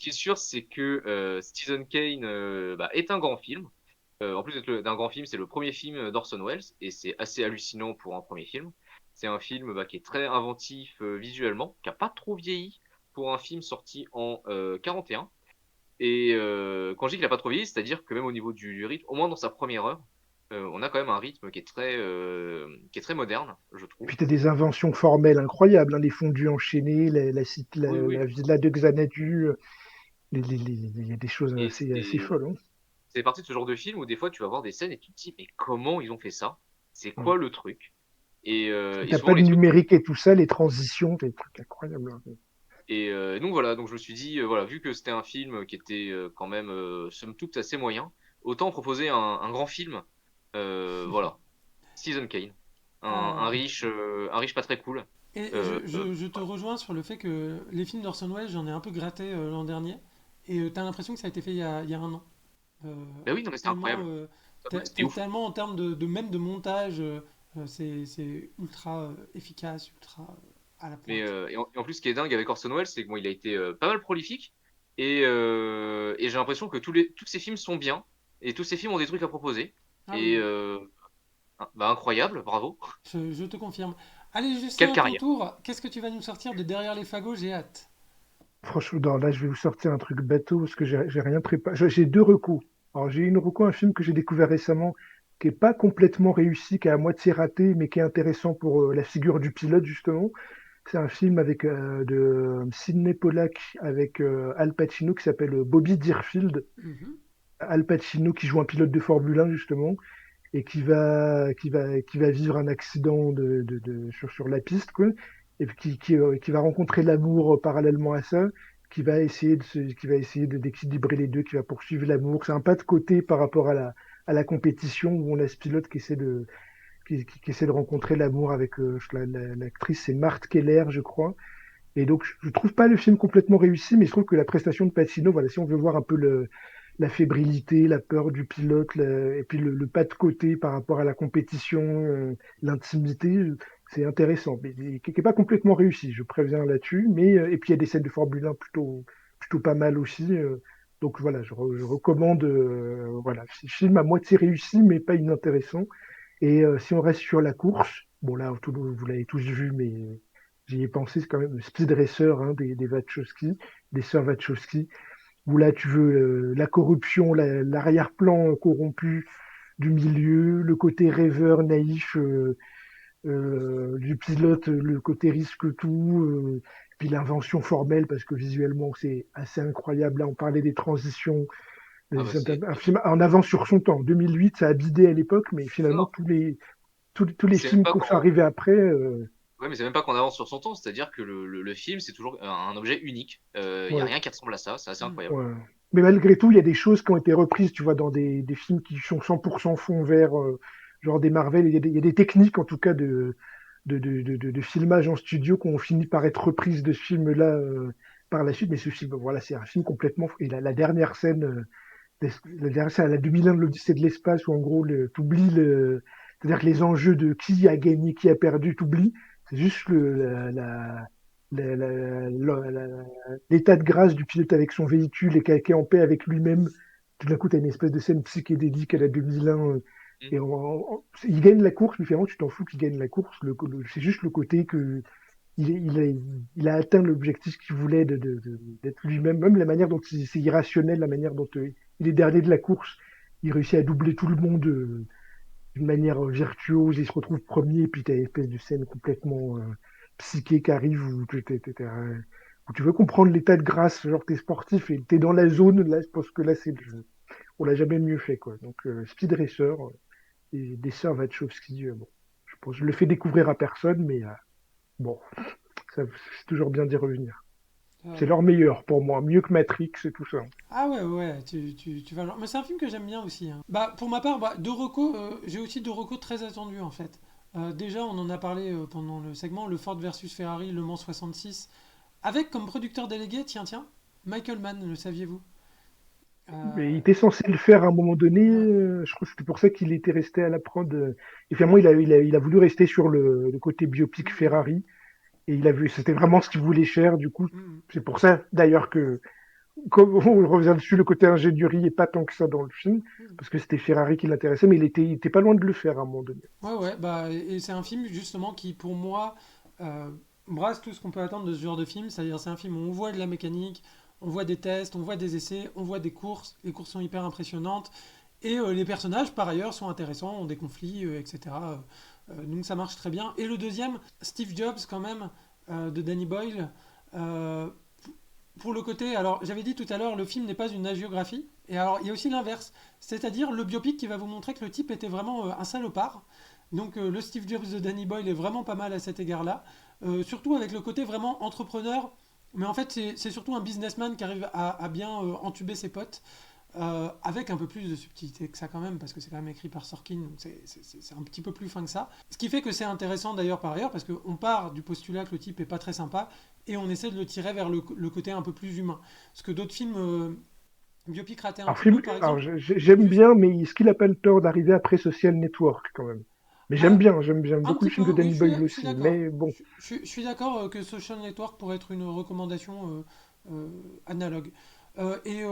est sûr, c'est que Citizen Kane bah, est un grand film. En plus d'un grand film, c'est le premier film d'Orson Welles et c'est assez hallucinant pour un premier film. C'est un film bah, qui est très inventif visuellement, qui a pas trop vieilli pour un film sorti en 41. Et quand je dis qu'il a pas trop vieilli, c'est-à-dire que même au niveau du rythme, au moins dans sa première heure, on a quand même un rythme qui est très moderne, je Et trouve. puis tu as des inventions formelles incroyables, hein, les fondus enchaînés, Oui, oui. la villa de Xanadu. Il y a des choses Et assez folles, hein. c'est parti de ce genre de film où des fois tu vas voir des scènes et tu te dis mais comment ils ont fait ça? C'est Mm. quoi le truc? Et, Si et t'as souvent pas de les trucs. numérique et tout ça, les transitions, t'as des trucs incroyables, hein. Et donc voilà, donc je me suis dit, voilà, vu que c'était un film qui était quand même, somme toute, assez moyen, autant proposer un grand film. Voilà, Citizen Kane. Un riche pas très cool. Et Euh, euh, je te rejoins sur le fait que les films d'Orson Welles, j'en ai un peu gratté l'an dernier. Et t'as l'impression que ça a été fait il y a un an. Euh, bah oui, non mais c'est tellement, incroyable. C'était ouf. tellement en termes même de montage, c'est ultra efficace, ultra à la Mais, pointe. et en plus, ce qui est dingue avec Orson Welles, c'est que bon, il a été pas mal prolifique. Et j'ai l'impression que tous ces films sont bien. Et tous ces films ont des trucs à proposer. Ah oui, Et oui, bah, incroyable, bravo. je te confirme. Allez, Quelle Justin, à ton carrière. tour, qu'est-ce que tu vas nous sortir de derrière les fagots? J'ai hâte. Franchement, non, là, je vais vous sortir un truc bateau parce que j'ai rien préparé. J'ai deux recos. Alors, j'ai une reco, un film que j'ai découvert récemment qui est pas complètement réussi, qui est à moitié raté, mais qui est intéressant pour la figure du pilote, justement. C'est un film avec de Sidney Pollack avec Al Pacino qui s'appelle Bobby Deerfield. Mhm. Al Pacino qui joue un pilote de Formule 1, justement, et qui va vivre un accident sur la piste, quoi, et puis qui va rencontrer l'amour parallèlement à ça, d'équilibrer les deux, qui va poursuivre l'amour. C'est un pas de côté par rapport à la compétition où on a ce pilote qui essaie de rencontrer l'amour avec l'actrice, c'est Marthe Keller, je crois. Et donc, je trouve pas le film complètement réussi, mais je trouve que la prestation de Pacino, voilà, si on veut voir un peu la fébrilité, la peur du pilote, et puis le pas de côté par rapport à la compétition, l'intimité, c'est intéressant, mais qui n'est pas complètement réussi, je préviens là-dessus. Mais et puis il y a des scènes de Formule 1 plutôt pas mal aussi. Donc voilà, je recommande. Voilà, film à moitié réussi, mais pas inintéressant. Et si on reste sur la course, bon là, vous l'avez tous vu, mais j'y ai pensé, c'est quand même le Speed Racer hein, des Wachowski, des sœurs Wachowski, où là, tu veux la corruption, l'arrière-plan corrompu du milieu, le côté rêveur, naïf du pilote, le côté risque tout, puis l'invention formelle, parce que visuellement, c'est assez incroyable. Là, on parlait des transitions. Ah bah c'est Un film en avance sur son temps. 2008, ça a bidé à l'époque, mais finalement, non, tous les c'est même films pas qui sont qu'on arrivés après, ouais, mais c'est même pas qu'on avance sur son temps, c'est-à-dire que le film c'est toujours un objet unique. Il y a ouais, rien qui ressemble à ça, c'est assez Mm. incroyable. ouais. Mais malgré tout, il y a des choses qui ont été reprises, tu vois, dans des films qui sont 100% fond vert, genre des Marvel. Il y a des techniques, en tout cas, de filmage en studio qui ont fini par être reprises de ce film-là par la suite. Mais ce film, voilà, c'est un film complètement. Et la dernière scène, la dernière scène à la 2001 de l'Odyssée de l'espace, où en gros, t'oublies c'est-à-dire que les enjeux de qui a gagné, qui a perdu, t'oublies. C'est juste l'état de grâce du pilote avec son véhicule et qui est en paix avec lui-même. Tout d'un coup, tu as une espèce de scène psychédélique à la 2001. Hmm. Et il gagne la course, mais finalement, tu t'en fous qu'il gagne la course. C'est juste le côté que il a atteint l'objectif qu'il voulait d'être lui-même. Même la manière dont c'est irrationnel, la manière dont il est dernier de la course. Il réussit à doubler tout le monde d'une manière virtuose. Il se retrouve premier, puis tu as une espèce de scène complètement psyché qui arrive où tu veux comprendre l'état de grâce. Genre, t'es sportif et t'es dans la zone. Là, je pense que là, on l'a jamais mieux fait, quoi. Donc, Speed Racer et des sœurs Wachowski, bon, je pense, je le fais découvrir à personne, mais bon, c'est toujours bien d'y revenir. C'est Euh, leur meilleur pour moi, mieux que Matrix et tout ça. Ah ouais, ouais, tu vas. Mais c'est un film que j'aime bien aussi, hein. Bah, pour ma part, bah, deux recos, j'ai aussi deux recos très attendus en fait. Déjà, on en a parlé pendant le segment, le Ford versus Ferrari, Le Mans 66, avec comme producteur délégué, tiens, Michael Mann, le saviez-vous? Mais il Euh, était censé le faire à un moment donné, ouais. je crois que c'était pour ça qu'il était resté à la prod. Et finalement, il a voulu rester sur le côté biopic Mm, Ferrari. Et il a vu, c'était vraiment ce qu'il voulait faire. Du coup, mm, mm, c'est pour ça d'ailleurs que, comme on revient dessus, le côté ingénierie est pas tant que ça dans le film, mm. parce que c'était Ferrari qui l'intéressait, mais il était pas loin de le faire à un moment donné. Ouais, ouais, bah, et c'est un film justement qui, pour moi, euh, brasse tout ce qu'on peut attendre de ce genre de film. C'est-à-dire, c'est un film où on voit de la mécanique, on voit des tests, on voit des essais, on voit des courses. Les courses sont hyper impressionnantes. Et les personnages, par ailleurs, sont intéressants, ont des conflits, etc. Donc ça marche très bien. Et le deuxième, Steve Jobs, quand même, de Danny Boyle. euh, pour le côté, alors j'avais dit tout à l'heure, le film n'est pas une hagiographie. Et alors il y a aussi l'inverse, c'est-à-dire le biopic qui va vous montrer que le type était vraiment un salopard. Donc le Steve Jobs de Danny Boyle est vraiment pas mal à cet égard-là. Surtout avec le côté vraiment entrepreneur. Mais en fait, c'est surtout un businessman qui arrive à bien entuber ses potes. Avec un peu plus de subtilité que ça quand même, parce que c'est quand même écrit par Sorkin, donc c'est un petit peu plus fin que ça. Ce qui fait que c'est intéressant d'ailleurs par ailleurs, parce qu'on part du postulat que le type est pas très sympa, et on essaie de le tirer vers le côté un peu plus humain. Ce que d'autres films biopic rataient un petit peu, par Alors, exemple, j'aime juste... bien, mais est-ce qu'il a pas le tort d'arriver après Social Network quand même? Mais Ouais, j'aime un beaucoup petit le film de peu, oui, Danny Boyle je suis aussi. d'accord. Mais bon, Je suis d'accord que Social Network pourrait être une recommandation analogue. Et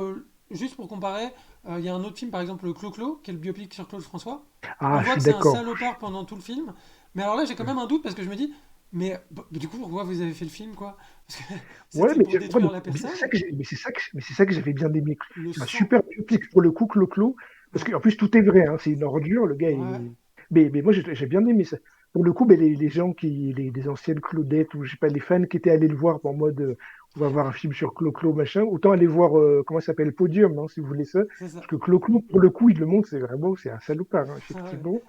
juste pour comparer, il y a un autre film, par exemple Clo-Clo, qui est le biopic sur Claude François. On ah, je voit suis que c'est un d'accord. salopard pendant tout le film. Mais alors là, j'ai quand même un doute parce que je me dis, mais du coup, pourquoi vous avez fait le film, quoi? Parce que Ouais, c'était pour détruire la c'est personne. ça mais c'est ça que j'avais bien aimé. Le C'est un sang. super biopic pour le coup, Clo-Clo, parce Ouais. qu'en plus tout est vrai, hein, c'est une ordure, le gars Ouais. est... Mais moi j'ai bien aimé ça. Pour le coup, ben, les gens des anciennes Claudettes, ou je sais pas, les fans qui étaient allés le voir en mode on va voir un film sur Clo-Clo, machin, autant aller voir, comment ça s'appelle, Podium, hein, si vous voulez ça. C'est ça. Parce que Clo-Clo, pour le coup, il le montre, c'est un salopard, hein, Ouais. effectivement.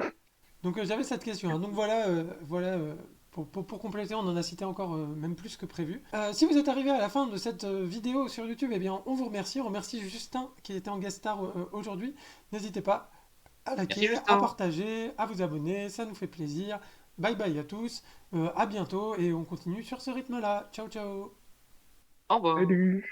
Donc j'avais cette question, hein. Donc voilà, pour compléter, on en a cité encore même plus que prévu. Si vous êtes arrivé à la fin de cette vidéo sur YouTube, eh bien on vous remercie. On remercie Justin qui était en guest star aujourd'hui. N'hésitez pas à Merci liker, à Justin. partager, à vous abonner, ça nous fait plaisir. Bye bye à tous, à bientôt et on continue sur ce rythme-là. Ciao ciao. Au revoir. Salut!